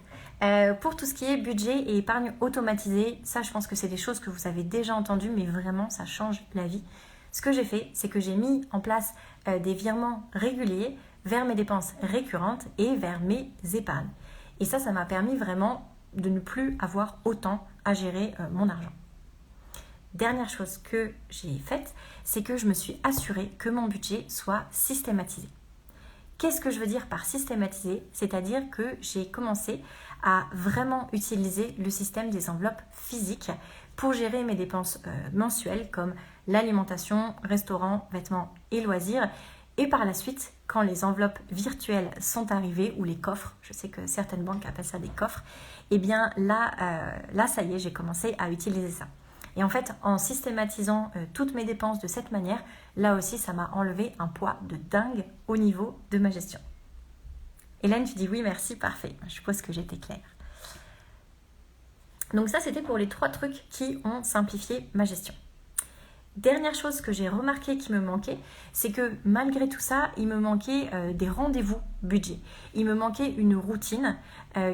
pour tout ce qui est budget et épargne automatisée, ça, je pense que c'est des choses que vous avez déjà entendues, mais vraiment, ça change la vie. Ce que j'ai fait, c'est que j'ai mis en place des virements réguliers vers mes dépenses récurrentes et vers mes épargnes. Et ça m'a permis vraiment de ne plus avoir autant à gérer mon argent. Dernière chose que j'ai faite, c'est que je me suis assurée que mon budget soit systématisé. Qu'est-ce que je veux dire par systématiser ? C'est-à-dire que j'ai commencé à vraiment utiliser le système des enveloppes physiques pour gérer mes dépenses mensuelles comme l'alimentation, restaurant, vêtements et loisirs. Et par la suite, quand les enveloppes virtuelles sont arrivées, ou les coffres, je sais que certaines banques appellent ça des coffres, et bien là ça y est, j'ai commencé à utiliser ça. Et en fait, en systématisant toutes mes dépenses de cette manière, là aussi, ça m'a enlevé un poids de dingue au niveau de ma gestion. Hélène, tu dis oui, merci, parfait. Je suppose que j'étais claire. Donc ça, c'était pour les 3 trucs qui ont simplifié ma gestion. Dernière chose que j'ai remarqué qui me manquait, c'est que malgré tout ça, il me manquait des rendez-vous budget. Il me manquait une routine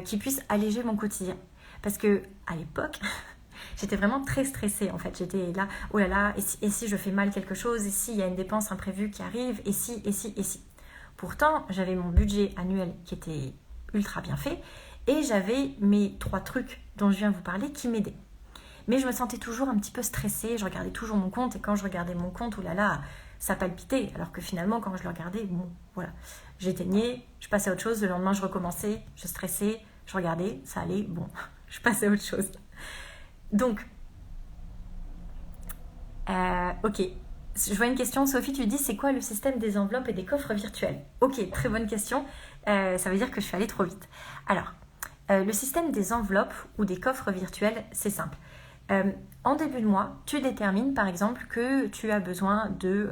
qui puisse alléger mon quotidien. Parce que à l'époque... J'étais vraiment très stressée en fait, j'étais là, oh là là, et si je fais mal quelque chose, et s'il y a une dépense imprévue qui arrive, et si. Pourtant, j'avais mon budget annuel qui était ultra bien fait, et j'avais mes 3 trucs dont je viens de vous parler qui m'aidaient. Mais je me sentais toujours un petit peu stressée, je regardais toujours mon compte, et quand je regardais mon compte, oh là là, ça palpitait, alors que finalement, quand je le regardais, bon, voilà, j'éteignais, je passais à autre chose, le lendemain, je recommençais, je stressais, je regardais, ça allait, bon, je passais à autre chose. Donc, ok, je vois une question, Sophie, tu dis c'est quoi le système des enveloppes et des coffres virtuels? Ok, très bonne question, ça veut dire que je suis allée trop vite. Alors, le système des enveloppes ou des coffres virtuels, c'est simple. En début de mois, tu détermines par exemple que tu as besoin de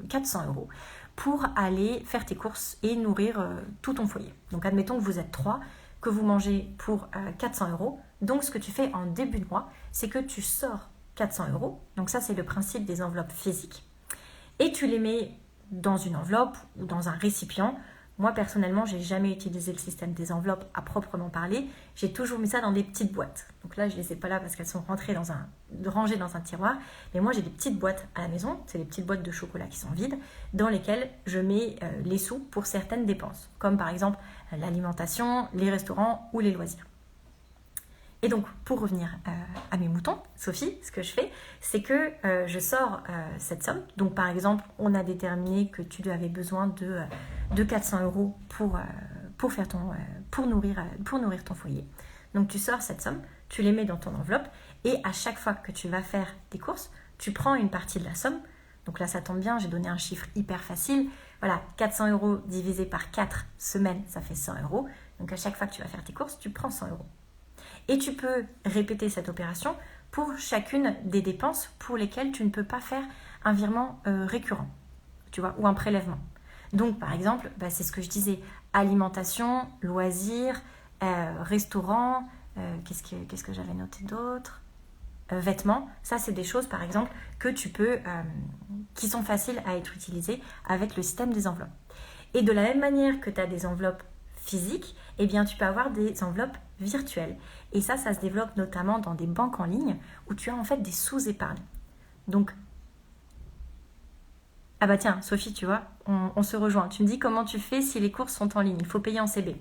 400 € pour aller faire tes courses et nourrir tout ton foyer. Donc admettons que vous êtes 3, que vous mangez pour 400 €. Donc, ce que tu fais en début de mois, c'est que tu sors 400 €. Donc, ça, c'est le principe des enveloppes physiques. Et tu les mets dans une enveloppe ou dans un récipient. Moi, personnellement, je n'ai jamais utilisé le système des enveloppes à proprement parler. J'ai toujours mis ça dans des petites boîtes. Donc là, je ne les ai pas là parce qu'elles sont rangées dans un tiroir. Mais moi, j'ai des petites boîtes à la maison. C'est des petites boîtes de chocolat qui sont vides, dans lesquelles je mets les sous pour certaines dépenses. Comme par exemple l'alimentation, les restaurants ou les loisirs. Et donc, pour revenir à mes moutons, Sophie, ce que je fais, c'est que je sors cette somme. Donc, par exemple, on a déterminé que tu avais besoin de 400 € pour nourrir ton foyer. Donc, tu sors cette somme, tu les mets dans ton enveloppe et à chaque fois que tu vas faire tes courses, tu prends une partie de la somme. Donc là, ça tombe bien, j'ai donné un chiffre hyper facile. Voilà, 400 € divisé par 4 semaines, ça fait 100 €. Donc, à chaque fois que tu vas faire tes courses, tu prends 100 €. Et tu peux répéter cette opération pour chacune des dépenses pour lesquelles tu ne peux pas faire un virement récurrent, tu vois, ou un prélèvement. Donc, par exemple, c'est ce que je disais, alimentation, loisirs, restaurant, qu'est-ce que j'avais noté d'autre, vêtements. Ça, c'est des choses, par exemple, que tu peux, qui sont faciles à être utilisées avec le système des enveloppes. Et de la même manière que tu as des enveloppes physiques, eh bien, tu peux avoir des enveloppes virtuelles. Et ça se développe notamment dans des banques en ligne où tu as en fait des sous-épargnes. Donc, ah bah tiens, Sophie, tu vois, on se rejoint. Tu me dis comment tu fais si les courses sont en ligne. Il faut payer en CB.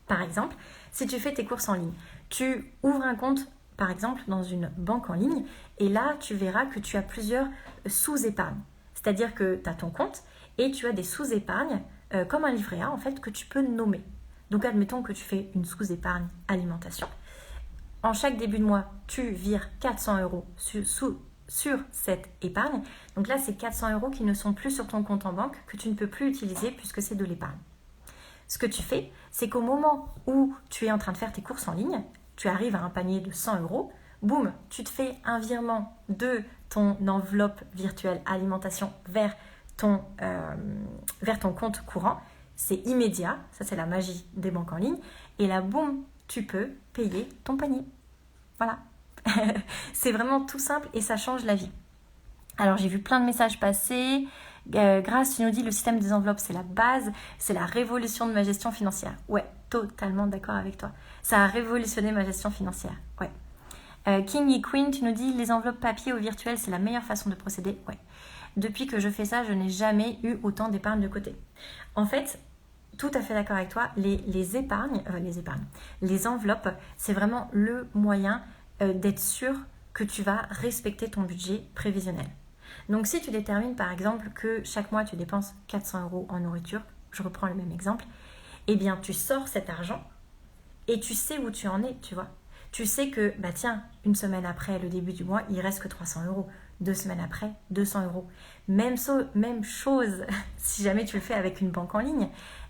Par exemple, si tu fais tes courses en ligne, tu ouvres un compte, par exemple, dans une banque en ligne, et là, tu verras que tu as plusieurs sous-épargnes. C'est-à-dire que tu as ton compte et tu as des sous-épargnes, comme un livret A, en fait, que tu peux nommer. Donc, admettons que tu fais une sous-épargne alimentation. En chaque début de mois, tu vires 400 € sur cette épargne. Donc là, c'est 400 € qui ne sont plus sur ton compte en banque, que tu ne peux plus utiliser puisque c'est de l'épargne. Ce que tu fais, c'est qu'au moment où tu es en train de faire tes courses en ligne, tu arrives à un panier de 100 €, boum, tu te fais un virement de ton enveloppe virtuelle alimentation vers ton compte courant. C'est immédiat, ça c'est la magie des banques en ligne. Et là, boum, tu peux payer ton panier. Voilà. C'est vraiment tout simple et ça change la vie. Alors, j'ai vu plein de messages passer. Grâce, tu nous dis le système des enveloppes, c'est la base, c'est la révolution de ma gestion financière. Ouais, totalement d'accord avec toi. Ça a révolutionné ma gestion financière. Ouais. King et Queen, tu nous dis les enveloppes papier ou virtuelles, c'est la meilleure façon de procéder. Ouais. Depuis que je fais ça, je n'ai jamais eu autant d'épargne de côté. En fait, tout à fait d'accord avec toi, les enveloppes, c'est vraiment le moyen d'être sûr que tu vas respecter ton budget prévisionnel. Donc si tu détermines par exemple que chaque mois tu dépenses 400 € en nourriture, je reprends le même exemple, eh bien tu sors cet argent et tu sais où tu en es, tu vois. Tu sais que, tiens, une semaine après le début du mois, il reste que 300 €. 2 semaines après, 200 €. Même chose si jamais tu le fais avec une banque en ligne.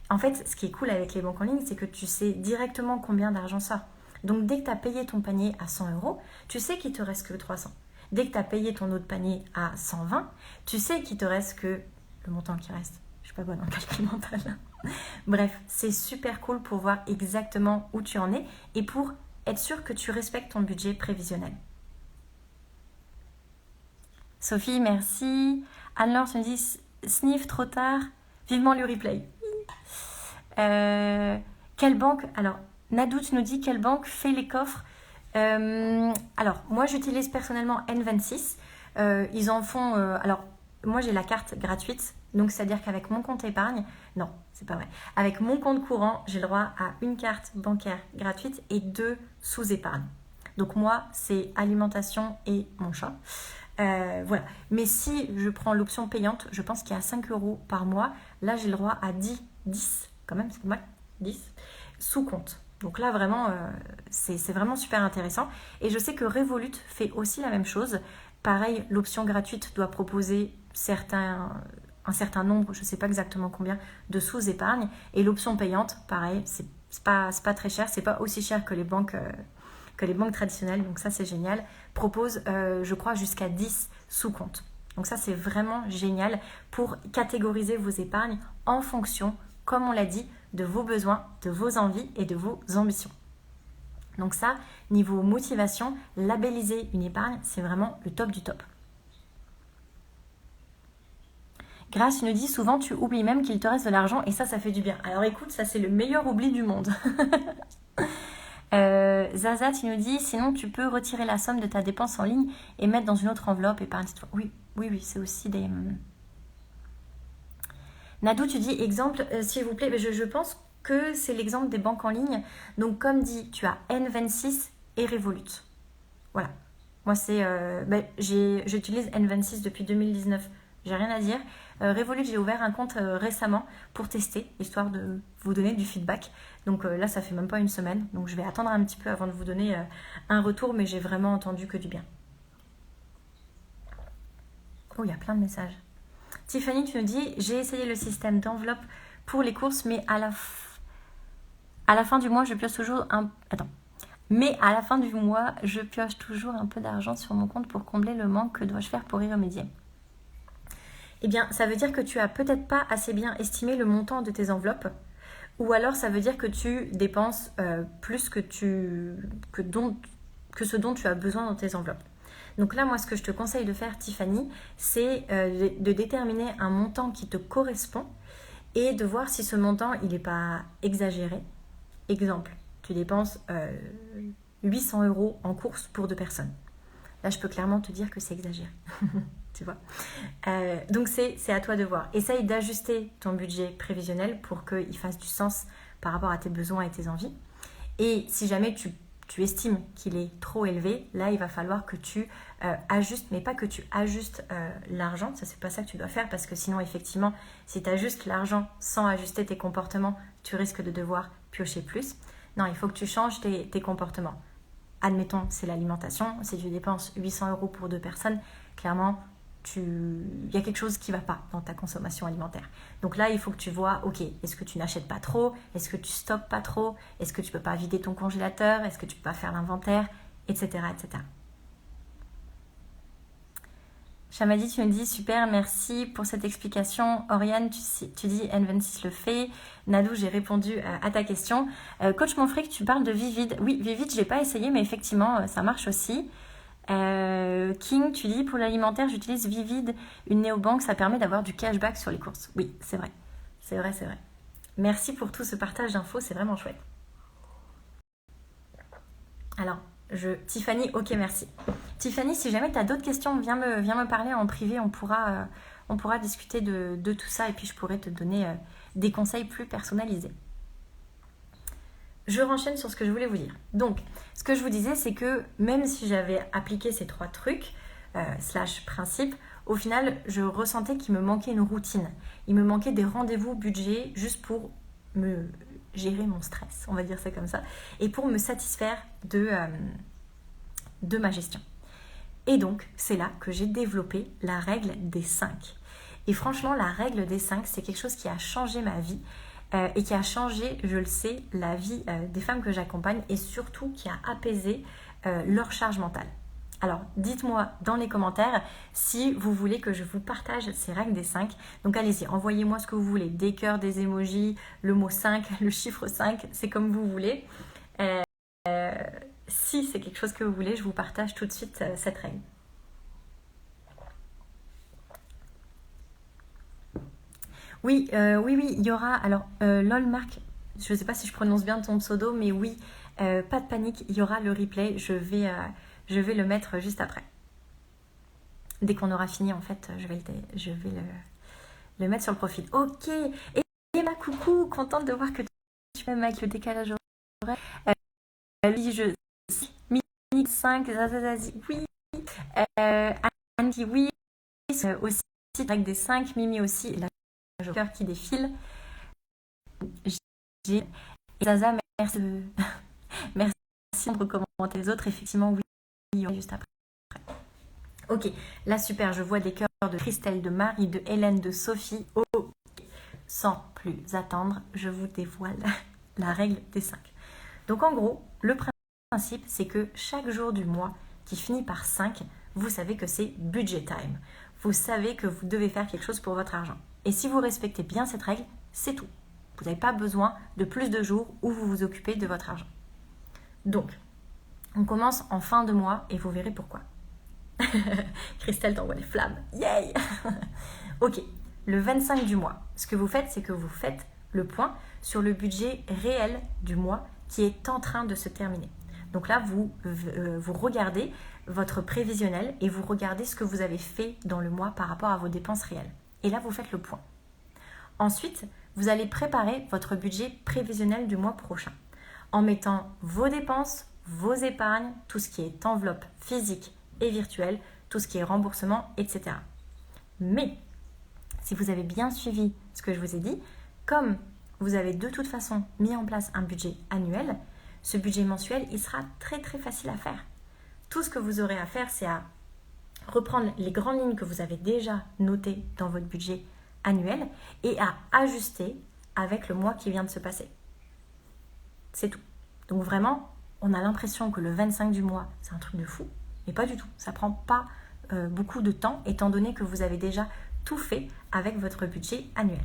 En fait, ce qui est cool avec les banques en ligne, c'est que tu sais directement combien d'argent sort. Donc, dès que tu as payé ton panier à 100 €, tu sais qu'il te reste que 300. Dès que tu as payé ton autre panier à 120, tu sais qu'il te reste que le montant qui reste. Je ne suis pas bonne en calcul mental. Bref, c'est super cool pour voir exactement où tu en es et pour être sûr que tu respectes ton budget prévisionnel. Sophie, merci. Anne-Laure, tu me dis sniff trop tard. Vivement le replay. Quelle banque? Alors, Nadou, tu nous dis quelle banque fait les coffres? Alors, moi, j'utilise personnellement N26. Ils en font... alors, moi, j'ai la carte gratuite. Donc, c'est-à-dire qu'avec mon compte épargne... Non, c'est pas vrai. Avec mon compte courant, j'ai le droit à une carte bancaire gratuite et 2 sous-épargnes. Donc, moi, c'est alimentation et mon chat. Voilà. Mais si je prends l'option payante, je pense qu'il y a 5 € par mois. Là, j'ai le droit à 10 quand même, c'est pas mal, 10 sous compte. Donc là, vraiment, c'est vraiment super intéressant. Et je sais que Revolut fait aussi la même chose. Pareil, l'option gratuite doit proposer un certain nombre, je ne sais pas exactement combien, de sous-épargne. Et l'option payante, pareil, c'est pas très cher. C'est pas aussi cher que les banques traditionnelles. Donc ça, c'est génial. Propose, je crois, jusqu'à 10 sous-comptes. Donc ça, c'est vraiment génial pour catégoriser vos épargnes en fonction, comme on l'a dit, de vos besoins, de vos envies et de vos ambitions. Donc ça, niveau motivation, labelliser une épargne, c'est vraiment le top du top. Grâce, tu nous dis souvent, tu oublies même qu'il te reste de l'argent et ça fait du bien. Alors écoute, ça c'est le meilleur oubli du monde. Zaza, tu nous dis, sinon tu peux retirer la somme de ta dépense en ligne et mettre dans une autre enveloppe épargne. Oui, c'est aussi des... Nadou, tu dis exemple, s'il vous plaît, je pense que c'est l'exemple des banques en ligne. Donc, comme dit, tu as N26 et Revolut. Voilà. Moi, j'utilise N26 depuis 2019. J'ai rien à dire. Revolut, j'ai ouvert un compte récemment pour tester, histoire de vous donner du feedback. Donc là, ça fait même pas une semaine. Donc, je vais attendre un petit peu avant de vous donner un retour, mais j'ai vraiment entendu que du bien. Oh, il y a plein de messages. Tiffany, tu nous dis, j'ai essayé le système d'enveloppe pour les courses, mais à la fin du mois, je pioche toujours un... Attends. Mais à la fin du mois, je pioche toujours un peu d'argent sur mon compte pour combler le manque. Que dois-je faire pour y remédier? Eh bien, ça veut dire que tu as peut-être pas assez bien estimé le montant de tes enveloppes, ou alors ça veut dire que tu dépenses plus que ce dont tu as besoin dans tes enveloppes. Donc là, moi, ce que je te conseille de faire, Tiffany, c'est de déterminer un montant qui te correspond et de voir si ce montant, il n'est pas exagéré. Exemple, tu dépenses 800 € en course pour 2 personnes. Là, je peux clairement te dire que c'est exagéré. Tu vois. Donc, c'est à toi de voir. Essaye d'ajuster ton budget prévisionnel pour qu'il fasse du sens par rapport à tes besoins et tes envies. Et si jamais tu estimes qu'il est trop élevé, là, il va falloir que tu ajustes, mais pas que tu ajustes l'argent. Ça, c'est pas ça que tu dois faire parce que sinon, effectivement, si tu ajustes l'argent sans ajuster tes comportements, tu risques de devoir piocher plus. Non, il faut que tu changes tes comportements. Admettons, c'est l'alimentation. Si tu dépenses 800 € pour 2 personnes, clairement, il y a quelque chose qui ne va pas dans ta consommation alimentaire. Donc là, il faut que tu vois, ok, est-ce que tu n'achètes pas trop? Est-ce que tu stockes pas trop? Est-ce que tu ne peux pas vider ton congélateur? Est-ce que tu ne peux pas faire l'inventaire? Etc. etc. Chamadi, tu me dis super, merci pour cette explication. Oriane, tu dis N26 le fait. Nadou, j'ai répondu à ta question. Coach Monfric, tu parles de Vivid. Oui, Vivid, je ne l'ai pas essayé, mais effectivement, ça marche aussi. King, tu dis pour l'alimentaire, j'utilise Vivid, une néobanque, ça permet d'avoir du cashback sur les courses. Oui, c'est vrai. C'est vrai, c'est vrai. Merci pour tout ce partage d'infos, c'est vraiment chouette. Alors, Tiffany, ok, merci. Tiffany, si jamais tu as d'autres questions, viens me parler en privé, on pourra discuter de tout ça et puis je pourrais te donner des conseils plus personnalisés. Je renchaîne sur ce que je voulais vous dire. Donc, ce que je vous disais, c'est que même si j'avais appliqué ces 3 trucs, /principes, au final, je ressentais qu'il me manquait une routine. Il me manquait des rendez-vous budget juste pour me gérer mon stress, on va dire ça comme ça, et pour me satisfaire de ma gestion. Et donc, c'est là que j'ai développé la règle des 5. Et franchement, la règle des 5, c'est quelque chose qui a changé ma vie. Et qui a changé, je le sais, la vie des femmes que j'accompagne et surtout qui a apaisé leur charge mentale. Alors, dites-moi dans les commentaires si vous voulez que je vous partage ces règles des 5. Donc, allez-y, envoyez-moi ce que vous voulez. Des cœurs, des emojis, le mot 5, le chiffre 5, c'est comme vous voulez. Si c'est quelque chose que vous voulez, je vous partage tout de suite cette règle. Oui, il y aura. Alors, lol Marc, je ne sais pas si je prononce bien ton pseudo, mais oui, pas de panique, il y aura le replay. Je vais le mettre juste après. Dès qu'on aura fini, en fait, je vais le mettre sur le profil. Ok. Et Emma, coucou, contente de voir que tu m'aimes avec le décalage horaire. Oui, je 5, Zazazazi, oui. Anne dit oui. Aussi, avec des 5, Mimi aussi. La cœur qui défile. J'ai Zaza, merci de commenter les autres. Effectivement, oui, juste après. Ok, là super, je vois des cœurs de Christelle, de Marie, de Hélène, de Sophie. Oh, sans plus attendre, je vous dévoile la règle des 5. Donc en gros, le principe, c'est que chaque jour du mois qui finit par 5, vous savez que c'est budget time. Vous savez que vous devez faire quelque chose pour votre argent. Et si vous respectez bien cette règle, c'est tout. Vous n'avez pas besoin de plus de jours où vous vous occupez de votre argent. Donc, on commence en fin de mois et vous verrez pourquoi. Christelle t'envoie les flammes. Yay. Ok, le 25 du mois, ce que vous faites, c'est que vous faites le point sur le budget réel du mois qui est en train de se terminer. Donc là, vous regardez votre prévisionnel et vous regardez ce que vous avez fait dans le mois par rapport à vos dépenses réelles. Et là, vous faites le point. Ensuite, vous allez préparer votre budget prévisionnel du mois prochain en mettant vos dépenses, vos épargnes, tout ce qui est enveloppe physique et virtuelle, tout ce qui est remboursement, etc. Mais, si vous avez bien suivi ce que je vous ai dit, comme vous avez de toute façon mis en place un budget annuel, ce budget mensuel, il sera très très facile à faire. Tout ce que vous aurez à faire, c'est à reprendre les grandes lignes que vous avez déjà notées dans votre budget annuel et à ajuster avec le mois qui vient de se passer. C'est tout. Donc vraiment, on a l'impression que le 25 du mois, c'est un truc de fou, mais pas du tout. Ça prend pas beaucoup de temps, étant donné que vous avez déjà tout fait avec votre budget annuel.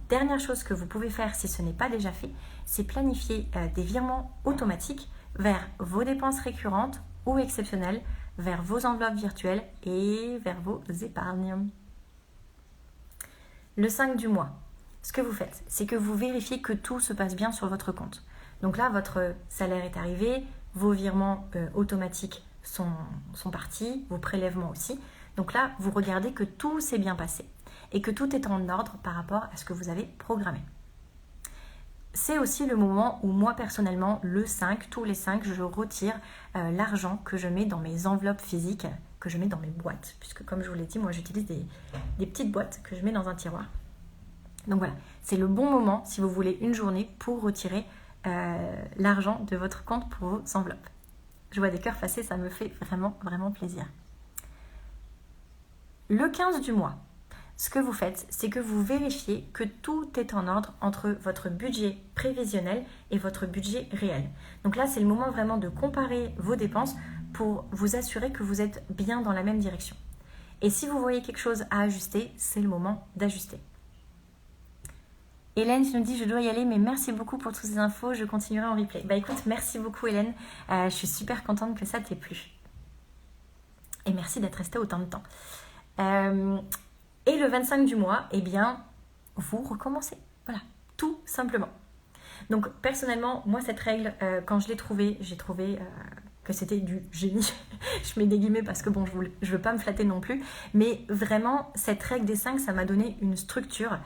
Dernière chose que vous pouvez faire si ce n'est pas déjà fait, c'est planifier des virements automatiques vers vos dépenses récurrentes ou exceptionnelles, vers vos enveloppes virtuelles et vers vos épargnes. Le 5 du mois, ce que vous faites, c'est que vous vérifiez que tout se passe bien sur votre compte. Donc là, votre salaire est arrivé, vos virements automatiques sont partis, vos prélèvements aussi. Donc là, vous regardez que tout s'est bien passé et que tout est en ordre par rapport à ce que vous avez programmé. C'est aussi le moment où moi personnellement, le 5, tous les 5, je retire l'argent que je mets dans mes enveloppes physiques, que je mets dans mes boîtes. Puisque comme je vous l'ai dit, moi j'utilise des petites boîtes que je mets dans un tiroir. Donc voilà, c'est le bon moment si vous voulez une journée pour retirer l'argent de votre compte pour vos enveloppes. Je vois des cœurs passés, ça me fait vraiment, vraiment plaisir. Le 15 du mois, ce que vous faites, c'est que vous vérifiez que tout est en ordre entre votre budget prévisionnel et votre budget réel. Donc là, c'est le moment vraiment de comparer vos dépenses pour vous assurer que vous êtes bien dans la même direction. Et si vous voyez quelque chose à ajuster, c'est le moment d'ajuster. Hélène, tu nous dis je dois y aller, mais merci beaucoup pour toutes ces infos, je continuerai en replay. Bah écoute, merci beaucoup Hélène, je suis super contente que ça t'ait plu. Et merci d'être restée autant de temps. Et le 25 du mois, eh bien, vous recommencez. Voilà, tout simplement. Donc personnellement, moi cette règle, quand je l'ai trouvée, j'ai trouvé que c'était du génie. Je mets des guillemets parce que bon, je veux pas me flatter non plus. Mais vraiment, cette règle des 5, ça m'a donné une structure.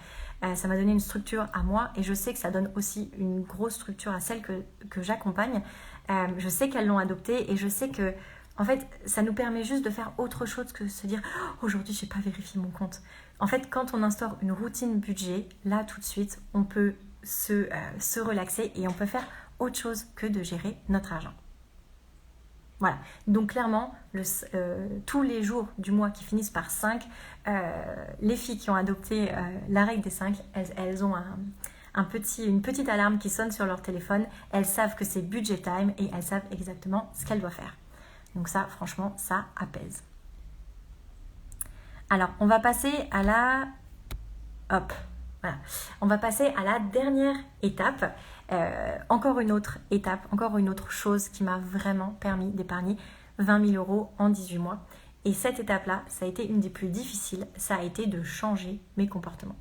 Ça m'a donné une structure à moi et je sais que ça donne aussi une grosse structure à celles que j'accompagne. Je sais qu'elles l'ont adoptée et je sais que en fait, ça nous permet juste de faire autre chose que se dire oh, aujourd'hui, je n'ai pas vérifié mon compte. En fait, quand on instaure une routine budget, là, tout de suite, on peut se relaxer et on peut faire autre chose que de gérer notre argent. Voilà. Donc, clairement, tous les jours du mois qui finissent par 5, les filles qui ont adopté la règle des 5, elles ont une petite alarme qui sonne sur leur téléphone. Elles savent que c'est budget time et elles savent exactement ce qu'elles doivent faire. Donc ça, franchement, ça apaise. Alors, on va passer à la... Hop, voilà. On va passer à la dernière étape. Encore une autre étape, encore une autre chose qui m'a vraiment permis d'épargner 20 000 euros en 18 mois. Et cette étape-là, ça a été une des plus difficiles. Ça a été de changer mes comportements.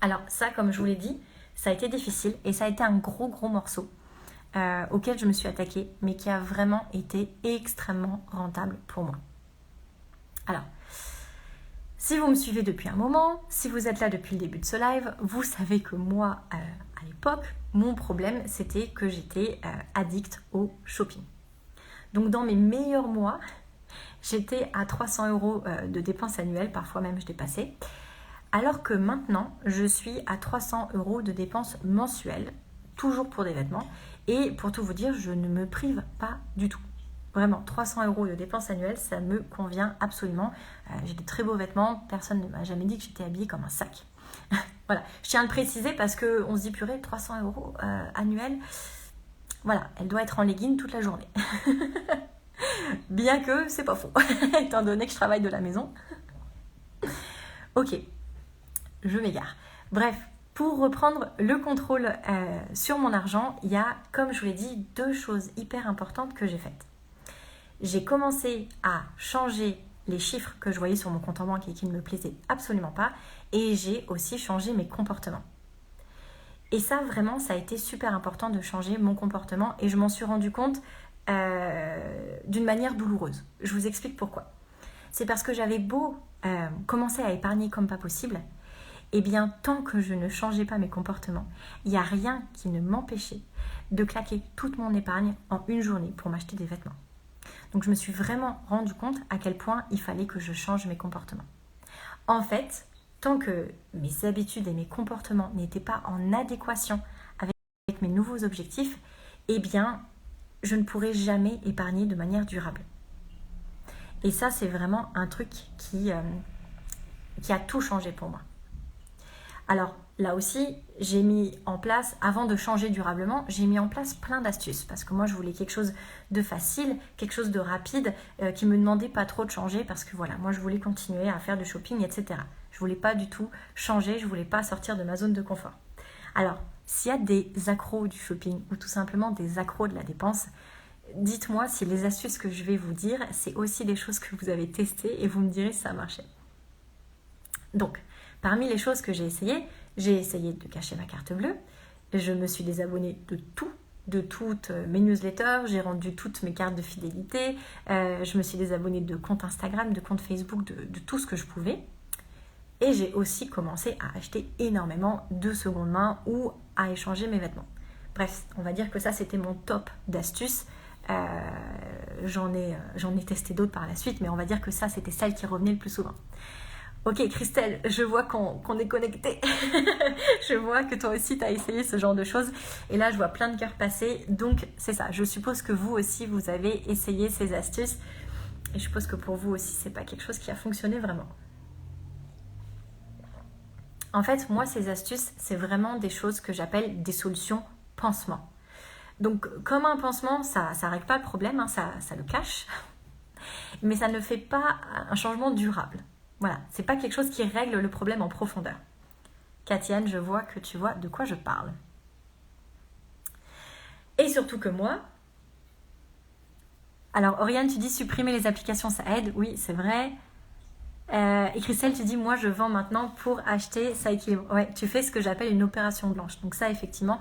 Alors ça, comme je vous l'ai dit, ça a été difficile et ça a été un gros morceau. Auquel je me suis attaquée, mais qui a vraiment été extrêmement rentable pour moi. Alors, si vous me suivez depuis un moment, si vous êtes là depuis le début de ce live, vous savez que moi, à l'époque, mon problème, c'était que j'étais addict au shopping. Donc, dans mes meilleurs mois, j'étais à 300 euros de dépenses annuelles, parfois même je dépassais, alors que maintenant, je suis à 300 euros de dépenses mensuelles, toujours pour des vêtements. Et pour tout vous dire, je ne me prive pas du tout. Vraiment, 300 euros de dépenses annuelles, ça me convient absolument. J'ai de très beaux vêtements. Personne ne m'a jamais dit que j'étais habillée comme un sac. Voilà, je tiens à le préciser parce qu'on se dit purée, 300 euros annuels. Voilà, elle doit être en legging toute la journée. Bien que c'est pas faux, étant donné que je travaille de la maison. Ok, je m'égare. Bref. Pour reprendre le contrôle sur mon argent, il y a, comme je vous l'ai dit, 2 choses hyper importantes que j'ai faites. J'ai commencé à changer les chiffres que je voyais sur mon compte en banque et qui ne me plaisaient absolument pas. Et j'ai aussi changé mes comportements. Et ça, vraiment, ça a été super important de changer mon comportement. Et je m'en suis rendu compte d'une manière douloureuse. Je vous explique pourquoi. C'est parce que j'avais beau commencer à épargner comme pas possible. Eh bien, tant que je ne changeais pas mes comportements, il n'y a rien qui ne m'empêchait de claquer toute mon épargne en une journée pour m'acheter des vêtements. Donc, je me suis vraiment rendu compte à quel point il fallait que je change mes comportements. En fait, tant que mes habitudes et mes comportements n'étaient pas en adéquation avec mes nouveaux objectifs, eh bien, je ne pourrais jamais épargner de manière durable. Et ça, c'est vraiment un truc qui a tout changé pour moi. Alors, là aussi, j'ai mis en place, avant de changer durablement, j'ai mis en place plein d'astuces. Parce que moi, je voulais quelque chose de facile, quelque chose de rapide, qui me demandait pas trop de changer. Parce que voilà, moi, je voulais continuer à faire du shopping, etc. Je voulais pas du tout changer, je voulais pas sortir de ma zone de confort. Alors, s'il y a des accros du shopping ou tout simplement des accros de la dépense, dites-moi si les astuces que je vais vous dire, c'est aussi des choses que vous avez testées et vous me direz si ça a marché. Donc, parmi les choses que j'ai essayé de cacher ma carte bleue. Je me suis désabonnée de tout, de toutes mes newsletters, j'ai rendu toutes mes cartes de fidélité, je me suis désabonnée de comptes Instagram, de comptes Facebook, de tout ce que je pouvais. Et j'ai aussi commencé à acheter énormément de seconde main ou à échanger mes vêtements. Bref, on va dire que ça, c'était mon top d'astuces. J'en ai testé d'autres par la suite, mais on va dire que ça, c'était celle qui revenait le plus souvent. Ok Christelle, je vois qu'on est connecté. Je vois que toi aussi tu as essayé ce genre de choses. Et là je vois plein de cœurs passer. Donc c'est ça, je suppose que vous aussi vous avez essayé ces astuces. Et je suppose que pour vous aussi c'est pas quelque chose qui a fonctionné vraiment. En fait moi ces astuces c'est vraiment des choses que j'appelle des solutions pansement. Donc comme un pansement ça règle pas le problème, hein, ça le cache. Mais ça ne fait pas un changement durable. Voilà, c'est pas quelque chose qui règle le problème en profondeur. Katiane, je vois que tu vois de quoi je parle. Et surtout que moi... Alors, Oriane, tu dis supprimer les applications, ça aide. Oui, c'est vrai. Et Christelle, tu dis, moi, je vends maintenant pour acheter, ça équilibre. Ouais, tu fais ce que j'appelle une opération blanche. Donc ça, effectivement,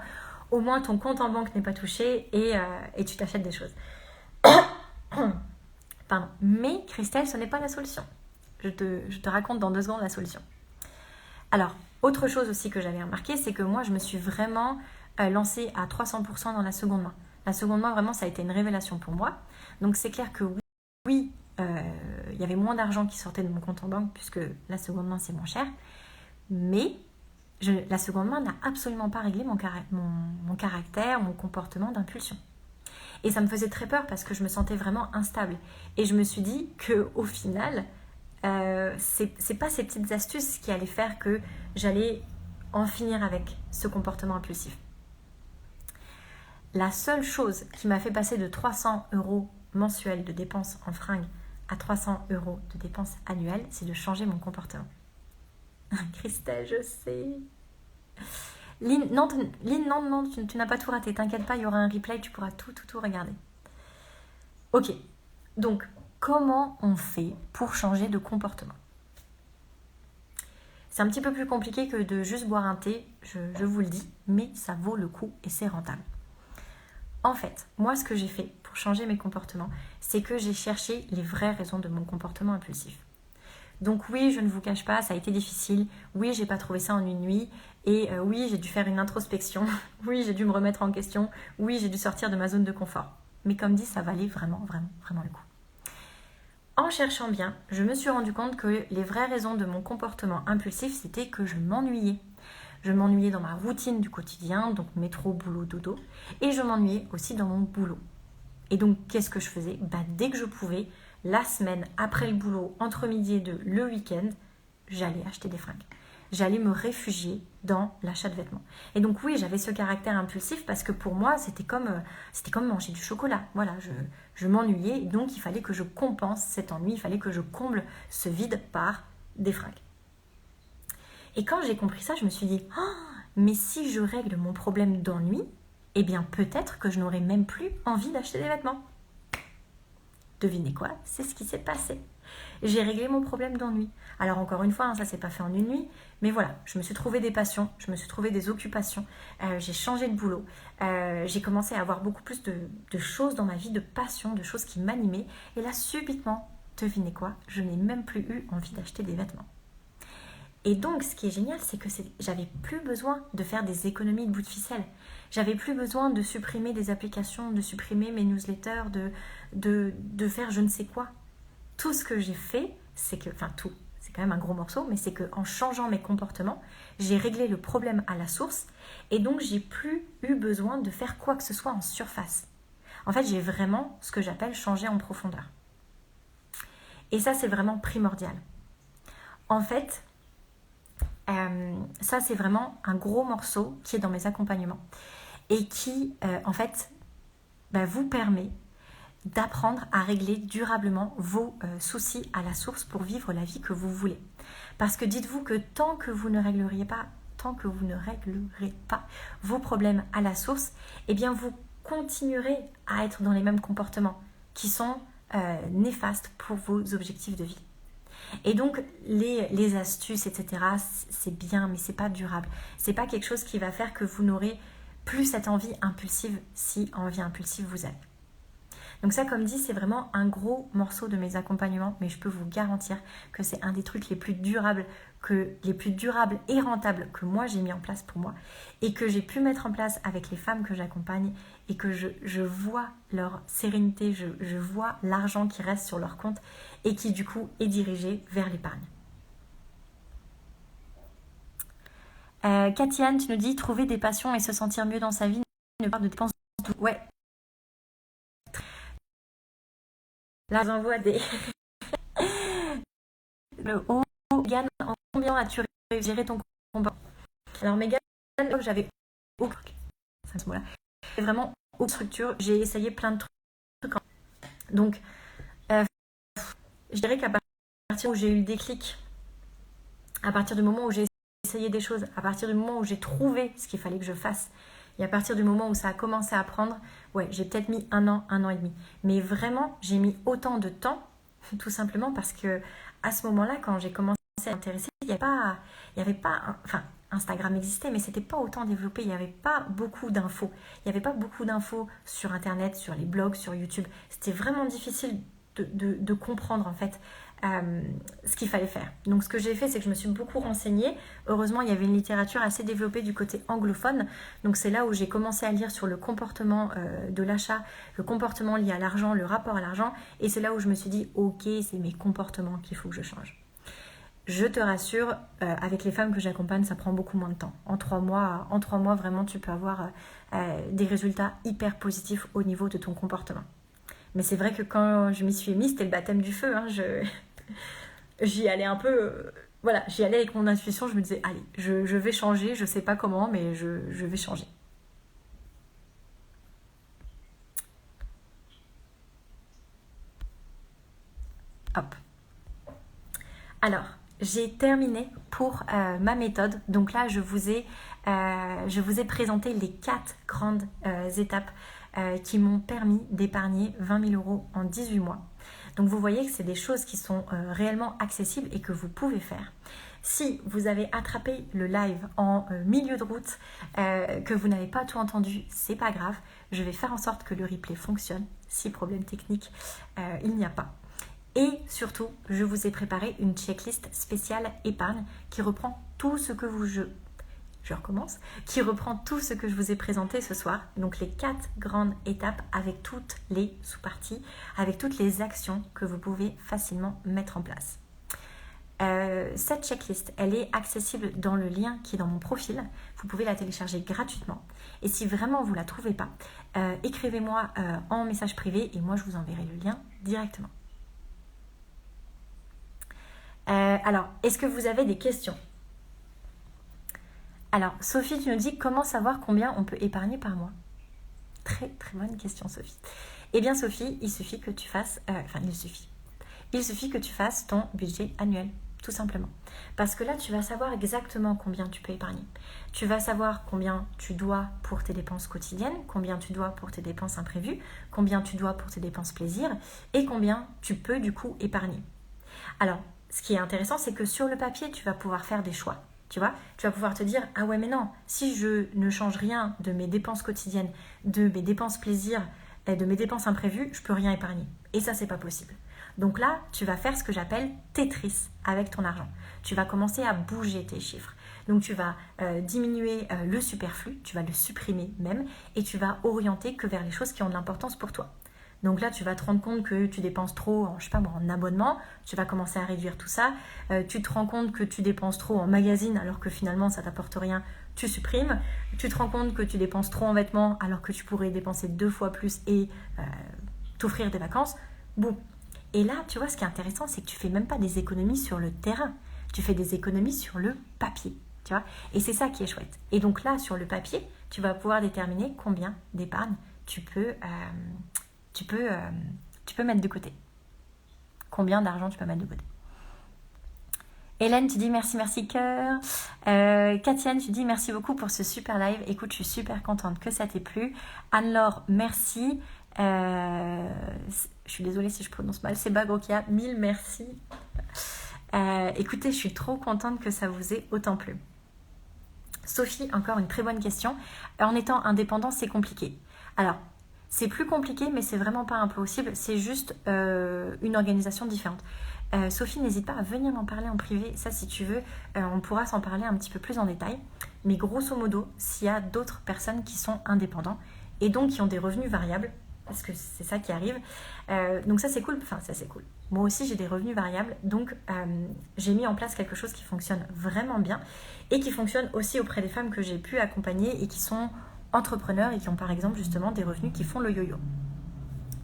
au moins ton compte en banque n'est pas touché et tu t'achètes des choses. Pardon. Mais Christelle, ce n'est pas la solution. Je te raconte dans 2 secondes la solution. Alors, autre chose aussi que j'avais remarqué, c'est que moi, je me suis vraiment lancée à 300% dans la seconde main. La seconde main, vraiment, ça a été une révélation pour moi. Donc, c'est clair que oui, il y avait moins d'argent qui sortait de mon compte en banque, puisque la seconde main, c'est moins cher. Mais la seconde main n'a absolument pas réglé mon caractère, mon comportement d'impulsion. Et ça me faisait très peur parce que je me sentais vraiment instable. Et je me suis dit qu'au final... c'est pas ces petites astuces qui allaient faire que j'allais en finir avec ce comportement impulsif. La seule chose qui m'a fait passer de 300 € mensuels de dépenses en fringues à 300 € de dépenses annuelles, c'est de changer mon comportement. Christelle, je sais. Lynn, non, tu n'as pas tout raté. T'inquiète pas, il y aura un replay, tu pourras tout regarder. Ok, donc... Comment on fait pour changer de comportement? C'est un petit peu plus compliqué que de juste boire un thé, je vous le dis, mais ça vaut le coup et c'est rentable. En fait, moi ce que j'ai fait pour changer mes comportements, c'est que j'ai cherché les vraies raisons de mon comportement impulsif. Donc oui, je ne vous cache pas, ça a été difficile. Oui, j'ai pas trouvé ça en une nuit. Et oui, j'ai dû faire une introspection. Oui, j'ai dû me remettre en question. Oui, j'ai dû sortir de ma zone de confort. Mais comme dit, ça valait vraiment le coup. En cherchant bien, je me suis rendu compte que les vraies raisons de mon comportement impulsif, c'était que je m'ennuyais. Je m'ennuyais dans ma routine du quotidien, donc métro, boulot, dodo. Et je m'ennuyais aussi dans mon boulot. Et donc, qu'est-ce que je faisais? Dès que je pouvais, la semaine, après le boulot, entre midi et 2, le week-end, j'allais acheter des fringues. J'allais me réfugier dans l'achat de vêtements. Et donc oui, j'avais ce caractère impulsif parce que pour moi, c'était comme manger du chocolat. Voilà, je m'ennuyais, donc il fallait que je compense cet ennui, il fallait que je comble ce vide par des fringues. Et quand j'ai compris ça, je me suis dit, mais si je règle mon problème d'ennui, eh bien peut-être que je n'aurai même plus envie d'acheter des vêtements. Devinez quoi? C'est ce qui s'est passé. J'ai réglé mon problème d'ennui. Alors encore une fois, ça s'est pas fait en une nuit, mais voilà, je me suis trouvé des passions, je me suis trouvé des occupations, j'ai changé de boulot, j'ai commencé à avoir beaucoup plus de choses dans ma vie, de passions, de choses qui m'animaient, et là subitement, devinez quoi, je n'ai même plus eu envie d'acheter des vêtements. Et donc, ce qui est génial, c'est que j'avais plus besoin de faire des économies de bout de ficelle. J'avais plus besoin de supprimer des applications, de supprimer mes newsletters, de faire je ne sais quoi. Tout ce que j'ai fait, c'est que, tout, c'est quand même un gros morceau, mais c'est qu'en changeant mes comportements, j'ai réglé le problème à la source et donc j'ai plus eu besoin de faire quoi que ce soit en surface. En fait, j'ai vraiment ce que j'appelle changer en profondeur. Et ça, c'est vraiment primordial. En fait, Ça, c'est vraiment un gros morceau qui est dans mes accompagnements et qui, en fait, vous permet d'apprendre à régler durablement vos soucis à la source pour vivre la vie que vous voulez. Parce que dites-vous que tant que vous ne réglerez pas vos problèmes à la source, eh bien vous continuerez à être dans les mêmes comportements qui sont néfastes pour vos objectifs de vie. Et donc les astuces, etc., c'est bien, mais c'est pas durable. C'est pas quelque chose qui va faire que vous n'aurez plus cette envie impulsive si envie impulsive vous avez. Donc ça, comme dit, c'est vraiment un gros morceau de mes accompagnements, mais je peux vous garantir que c'est un des trucs les plus durables et rentables que moi j'ai mis en place pour moi et que j'ai pu mettre en place avec les femmes que j'accompagne et que je vois leur sérénité, je vois l'argent qui reste sur leur compte et qui du coup est dirigé vers l'épargne. Katiane, tu nous dis trouver des passions et se sentir mieux dans sa vie, ne pas de dépenses du tout. Ouais. Là, j'envoie des. Le haut, Mégane, en combien as-tu géré ton combat? Alors, Mégane, j'avais aucun. C'est ce mot-là. C'est vraiment aucune structure. J'ai essayé plein de trucs. Donc, je dirais qu'à partir où j'ai eu le déclic, à partir du moment où j'ai essayé des choses, à partir du moment où j'ai trouvé ce qu'il fallait que je fasse, et à partir du moment où ça a commencé à prendre, ouais, j'ai peut-être mis un an et demi. Mais vraiment, j'ai mis autant de temps, tout simplement parce que à ce moment-là, quand j'ai commencé à m'intéresser, il n'y avait pas, enfin, Instagram existait, mais c'était pas autant développé. Il n'y avait pas beaucoup d'infos. Il n'y avait pas beaucoup d'infos sur Internet, sur les blogs, sur YouTube. C'était vraiment difficile de comprendre en fait ce qu'il fallait faire. Donc ce que j'ai fait, c'est que je me suis beaucoup renseignée. Heureusement, il y avait une littérature assez développée du côté anglophone. Donc c'est là où j'ai commencé à lire sur le comportement de l'achat, le comportement lié à l'argent, le rapport à l'argent. Et c'est là où je me suis dit, ok, c'est mes comportements qu'il faut que je change. Je te rassure, avec les femmes que j'accompagne, ça prend beaucoup moins de temps. En 3 mois, vraiment, tu peux avoir des résultats hyper positifs au niveau de ton comportement. Mais c'est vrai que quand je m'y suis mise, c'était le baptême du feu. Hein, j'y allais un peu... voilà, j'y allais avec mon intuition. Je me disais, allez, je vais changer. Je ne sais pas comment, mais je vais changer. Hop. Alors, j'ai terminé pour ma méthode. Donc là, je vous ai présenté les 4 grandes étapes qui m'ont permis d'épargner 20 000 € en 18 mois. Donc vous voyez que c'est des choses qui sont réellement accessibles et que vous pouvez faire. Si vous avez attrapé le live en milieu de route, que vous n'avez pas tout entendu, c'est pas grave. Je vais faire en sorte que le replay fonctionne. Si problème technique, il n'y a pas. Et surtout, je vous ai préparé une checklist spéciale épargne qui reprend tout ce que qui reprend tout ce que je vous ai présenté ce soir. Donc les 4 grandes étapes avec toutes les sous-parties, avec toutes les actions que vous pouvez facilement mettre en place. Cette checklist, elle est accessible dans le lien qui est dans mon profil. Vous pouvez la télécharger gratuitement. Et si vraiment vous ne la trouvez pas, écrivez-moi en message privé et moi je vous enverrai le lien directement. Alors, est-ce que vous avez des questions? Alors, Sophie, tu nous dis comment savoir combien on peut épargner par mois? Très très bonne question, Sophie. Eh bien, Sophie, il suffit que tu fasses... Il suffit que tu fasses ton budget annuel, tout simplement. Parce que là, tu vas savoir exactement combien tu peux épargner. Tu vas savoir combien tu dois pour tes dépenses quotidiennes, combien tu dois pour tes dépenses imprévues, combien tu dois pour tes dépenses plaisir et combien tu peux du coup épargner. Alors, ce qui est intéressant, c'est que sur le papier, tu vas pouvoir faire des choix. Tu vois, tu vas pouvoir te dire, ah ouais, mais non, si je ne change rien de mes dépenses quotidiennes, de mes dépenses plaisir, et de mes dépenses imprévues, je peux rien épargner. Et ça, c'est pas possible. Donc là, tu vas faire ce que j'appelle Tetris avec ton argent. Tu vas commencer à bouger tes chiffres. Donc tu vas diminuer le superflu, tu vas le supprimer même, et tu vas orienter que vers les choses qui ont de l'importance pour toi. Donc là, tu vas te rendre compte que tu dépenses trop en abonnement, tu vas commencer à réduire tout ça. Tu te rends compte que tu dépenses trop en magazine alors que finalement ça t'apporte rien, tu supprimes. Tu te rends compte que tu dépenses trop en vêtements alors que tu pourrais dépenser 2 fois plus et t'offrir des vacances. Bon. Et là, tu vois, ce qui est intéressant, c'est que tu fais même pas des économies sur le terrain. tu fais des économies sur le papier, tu vois. Et c'est ça qui est chouette. Et donc là, sur le papier, tu vas pouvoir déterminer combien d'épargne tu peux mettre de côté. Combien d'argent tu peux mettre de côté. Hélène, tu dis merci cœur. Katiane, tu dis merci beaucoup pour ce super live. Écoute, je suis super contente que ça t'ait plu. Anne-Laure, merci. Je suis désolée si je prononce mal. C'est Bagrokia, 1000 merci. Écoutez, je suis trop contente que ça vous ait autant plu. Sophie, encore une très bonne question. En étant indépendant, c'est compliqué. Alors, c'est plus compliqué, mais c'est vraiment pas impossible. C'est juste une organisation différente. Sophie, n'hésite pas à venir m'en parler en privé. Ça, si tu veux, on pourra s'en parler un petit peu plus en détail. Mais grosso modo, s'il y a d'autres personnes qui sont indépendants et donc qui ont des revenus variables, parce que c'est ça qui arrive, donc ça c'est cool. Enfin, ça c'est cool. Moi aussi, j'ai des revenus variables. Donc, j'ai mis en place quelque chose qui fonctionne vraiment bien et qui fonctionne aussi auprès des femmes que j'ai pu accompagner et qui sont entrepreneurs et qui ont par exemple justement des revenus qui font le yo-yo.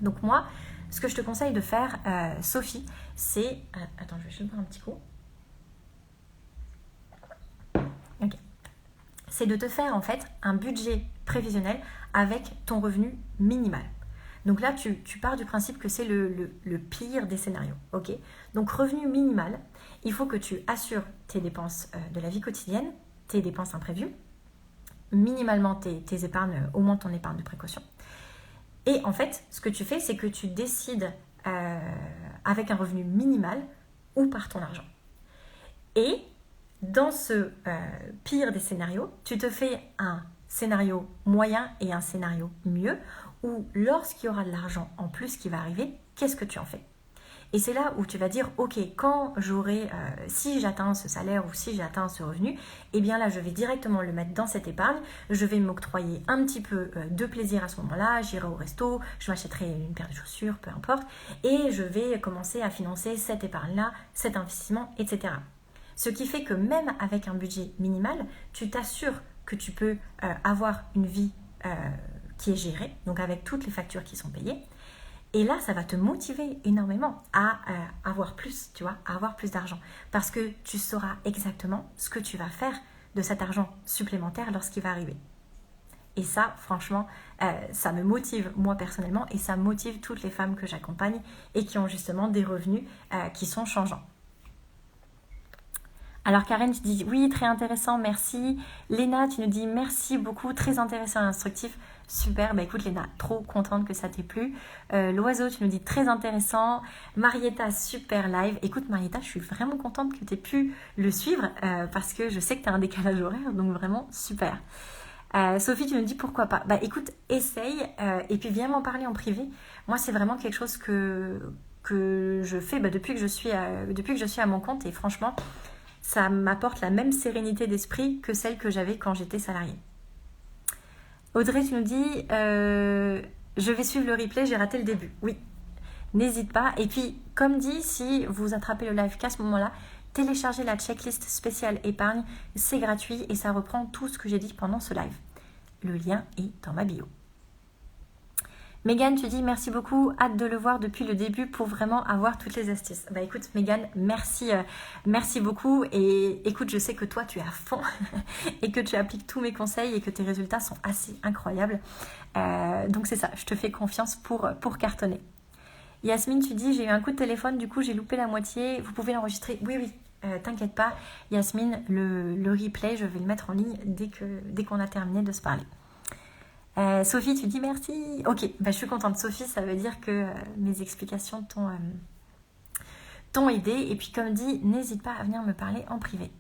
Donc moi, ce que je te conseille de faire, Sophie, c'est... Attends, je vais juste boire un petit coup. Ok. C'est de te faire en fait un budget prévisionnel avec ton revenu minimal. Donc là, tu pars du principe que c'est le pire des scénarios. Ok. Donc revenu minimal, il faut que tu assures tes dépenses de la vie quotidienne, tes dépenses imprévues, minimalement tes épargnes, au moins ton épargne de précaution. Et en fait, ce que tu fais, c'est que tu décides avec un revenu minimal où part ton argent. Et dans ce pire des scénarios, tu te fais un scénario moyen et un scénario mieux, où lorsqu'il y aura de l'argent en plus qui va arriver, qu'est-ce que tu en fais ? Et c'est là où tu vas dire, ok, quand j'aurai, si j'atteins ce salaire ou si j'atteins ce revenu, eh bien là, je vais directement le mettre dans cette épargne, je vais m'octroyer un petit peu de plaisir à ce moment-là, j'irai au resto, je m'achèterai une paire de chaussures, peu importe, et je vais commencer à financer cette épargne-là, cet investissement, etc. Ce qui fait que même avec un budget minimal, tu t'assures que tu peux avoir une vie qui est gérée, donc avec toutes les factures qui sont payées. Et là, ça va te motiver énormément à avoir plus, tu vois, à avoir plus d'argent. Parce que tu sauras exactement ce que tu vas faire de cet argent supplémentaire lorsqu'il va arriver. Et ça, franchement, ça me motive moi personnellement et ça motive toutes les femmes que j'accompagne et qui ont justement des revenus qui sont changeants. Alors Karen, tu dis oui, très intéressant, merci. Léna, tu nous dis merci beaucoup, très intéressant et instructif. Super, bah écoute Léna, trop contente que ça t'ait plu. L'oiseau, tu nous dis très intéressant. Marietta, super live. Écoute Marietta, je suis vraiment contente que tu aies pu le suivre parce que je sais que tu as un décalage horaire, donc vraiment super. Sophie, tu nous dis pourquoi pas. Bah écoute, essaye et puis viens m'en parler en privé. Moi, c'est vraiment quelque chose que je fais depuis que je suis à mon compte et franchement, ça m'apporte la même sérénité d'esprit que celle que j'avais quand j'étais salariée. Audrey, tu nous dis je vais suivre le replay, j'ai raté le début. Oui, n'hésite pas. Et puis, comme dit, si vous attrapez le live qu'à ce moment-là, téléchargez la checklist spéciale épargne, c'est gratuit et ça reprend tout ce que j'ai dit pendant ce live. Le lien est dans ma bio. Mégane, tu dis merci beaucoup, hâte de le voir depuis le début pour vraiment avoir toutes les astuces. Bah écoute Mégane, merci beaucoup et écoute, je sais que toi tu es à fond et que tu appliques tous mes conseils et que tes résultats sont assez incroyables. Donc c'est ça, je te fais confiance pour cartonner. Yasmine, tu dis j'ai eu un coup de téléphone, du coup j'ai loupé la moitié, vous pouvez l'enregistrer. Oui, t'inquiète pas Yasmine, le replay, je vais le mettre en ligne dès qu'on a terminé de se parler. Sophie, tu dis merci. Ok, je suis contente. Sophie, ça veut dire que mes explications t'ont aidé. Et puis comme dit, n'hésite pas à venir me parler en privé.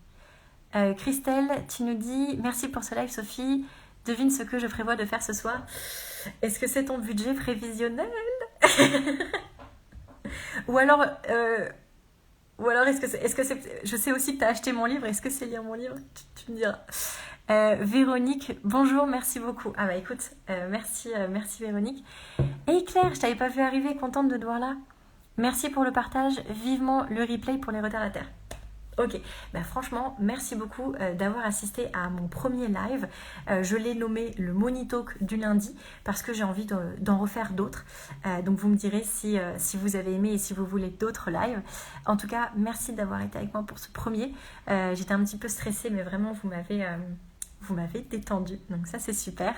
Christelle, tu nous dis merci pour ce live Sophie. Devine ce que je prévois de faire ce soir. Est-ce que c'est ton budget prévisionnel? Ou alors est-ce que c'est... Je sais aussi que tu as acheté mon livre. Est-ce que c'est lire mon livre? Tu me diras. Véronique, bonjour, merci beaucoup. Ah bah écoute, merci Véronique. Et Claire, je t'avais pas vu arriver, contente de te voir là. Merci pour le partage, vivement le replay pour les retardataires. Ok, bah franchement, merci beaucoup d'avoir assisté à mon premier live. Je l'ai nommé le Money Talk du lundi parce que j'ai envie d'en refaire d'autres. Donc vous me direz si vous avez aimé et si vous voulez d'autres lives. En tout cas, merci d'avoir été avec moi pour ce premier. J'étais un petit peu stressée, mais vraiment, vous m'avez détendue. Donc ça, c'est super.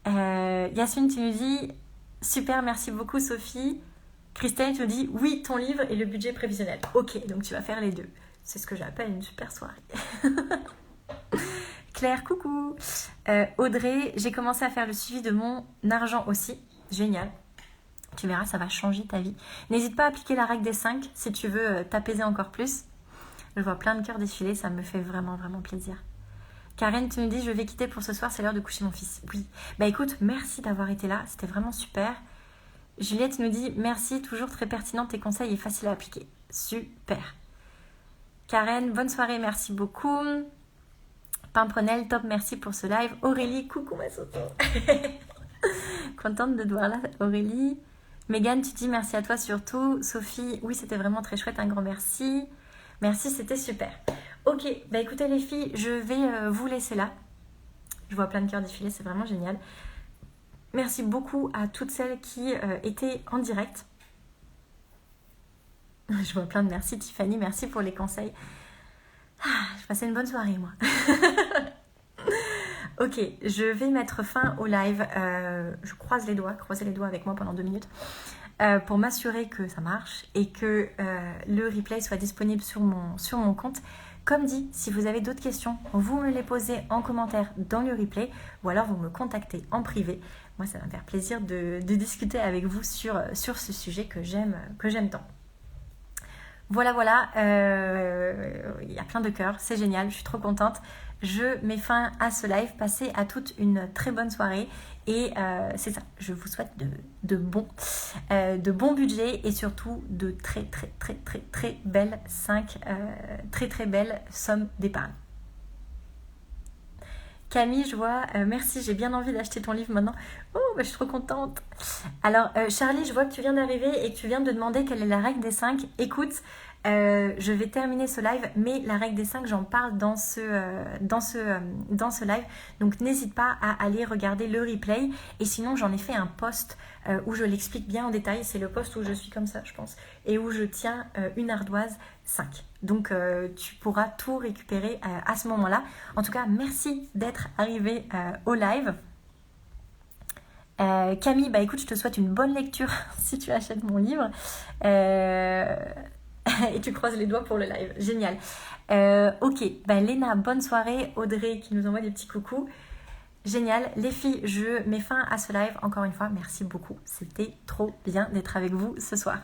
Yasmine, tu nous dis super, merci beaucoup Sophie. Christelle, tu nous dis oui, ton livre et le budget prévisionnel. Ok, donc tu vas faire les deux. C'est ce que j'appelle une super soirée. Claire, coucou. Audrey, j'ai commencé à faire le suivi de mon argent aussi. Génial. Tu verras, ça va changer ta vie. N'hésite pas à appliquer la règle des 5 si tu veux t'apaiser encore plus. Je vois plein de cœurs défiler, ça me fait vraiment, vraiment plaisir. Karen, tu nous dis, je vais quitter pour ce soir, c'est l'heure de coucher mon fils. Oui. Bah écoute, merci d'avoir été là, c'était vraiment super. Juliette nous dit, merci, toujours très pertinent tes conseils et faciles à appliquer. Super. Karen, bonne soirée, merci beaucoup. Pimprenel, top, merci pour ce live. Aurélie, coucou ma soto. Contente de te voir là, Aurélie. Mégane, tu dis merci à toi surtout. Sophie, oui, c'était vraiment très chouette, un grand merci. Merci, c'était super. Ok, bah écoutez les filles, je vais vous laisser là. Je vois plein de cœurs défiler, c'est vraiment génial. Merci beaucoup à toutes celles qui étaient en direct. Je vois plein de merci Tiffany, merci pour les conseils. Je passais une bonne soirée moi. Ok, je vais mettre fin au live. Je croisez les doigts avec moi pendant 2 minutes pour m'assurer que ça marche et que le replay soit disponible sur mon compte. Comme dit, si vous avez d'autres questions, vous me les posez en commentaire dans le replay ou alors vous me contactez en privé. Moi, ça va me faire plaisir de discuter avec vous sur ce sujet que j'aime tant. Voilà, il y a plein de cœurs, c'est génial, je suis trop contente. Je mets fin à ce live, passez à toute une très bonne soirée et c'est ça, je vous souhaite de bons budgets et surtout de très belles très belles sommes d'épargne. Camille, je vois, merci, j'ai bien envie d'acheter ton livre maintenant. Oh, bah, je suis trop contente. Alors, Charlie, je vois que tu viens d'arriver et que tu viens de demander quelle est la règle des 5. Écoute, je vais terminer ce live, mais la règle des 5, j'en parle dans ce live. Donc, n'hésite pas à aller regarder le replay. Et sinon, j'en ai fait un post où je l'explique bien en détail. C'est le post où je suis comme ça, je pense, et où je tiens une ardoise 5. Donc, tu pourras tout récupérer à ce moment-là. En tout cas, merci d'être arrivé au live. Camille, bah écoute, je te souhaite une bonne lecture si tu achètes mon livre. Et tu croises les doigts pour le live. Génial. Ok, bah Léna, bonne soirée. Audrey qui nous envoie des petits coucous. Génial. Les filles, je mets fin à ce live. Encore une fois, merci beaucoup. C'était trop bien d'être avec vous ce soir.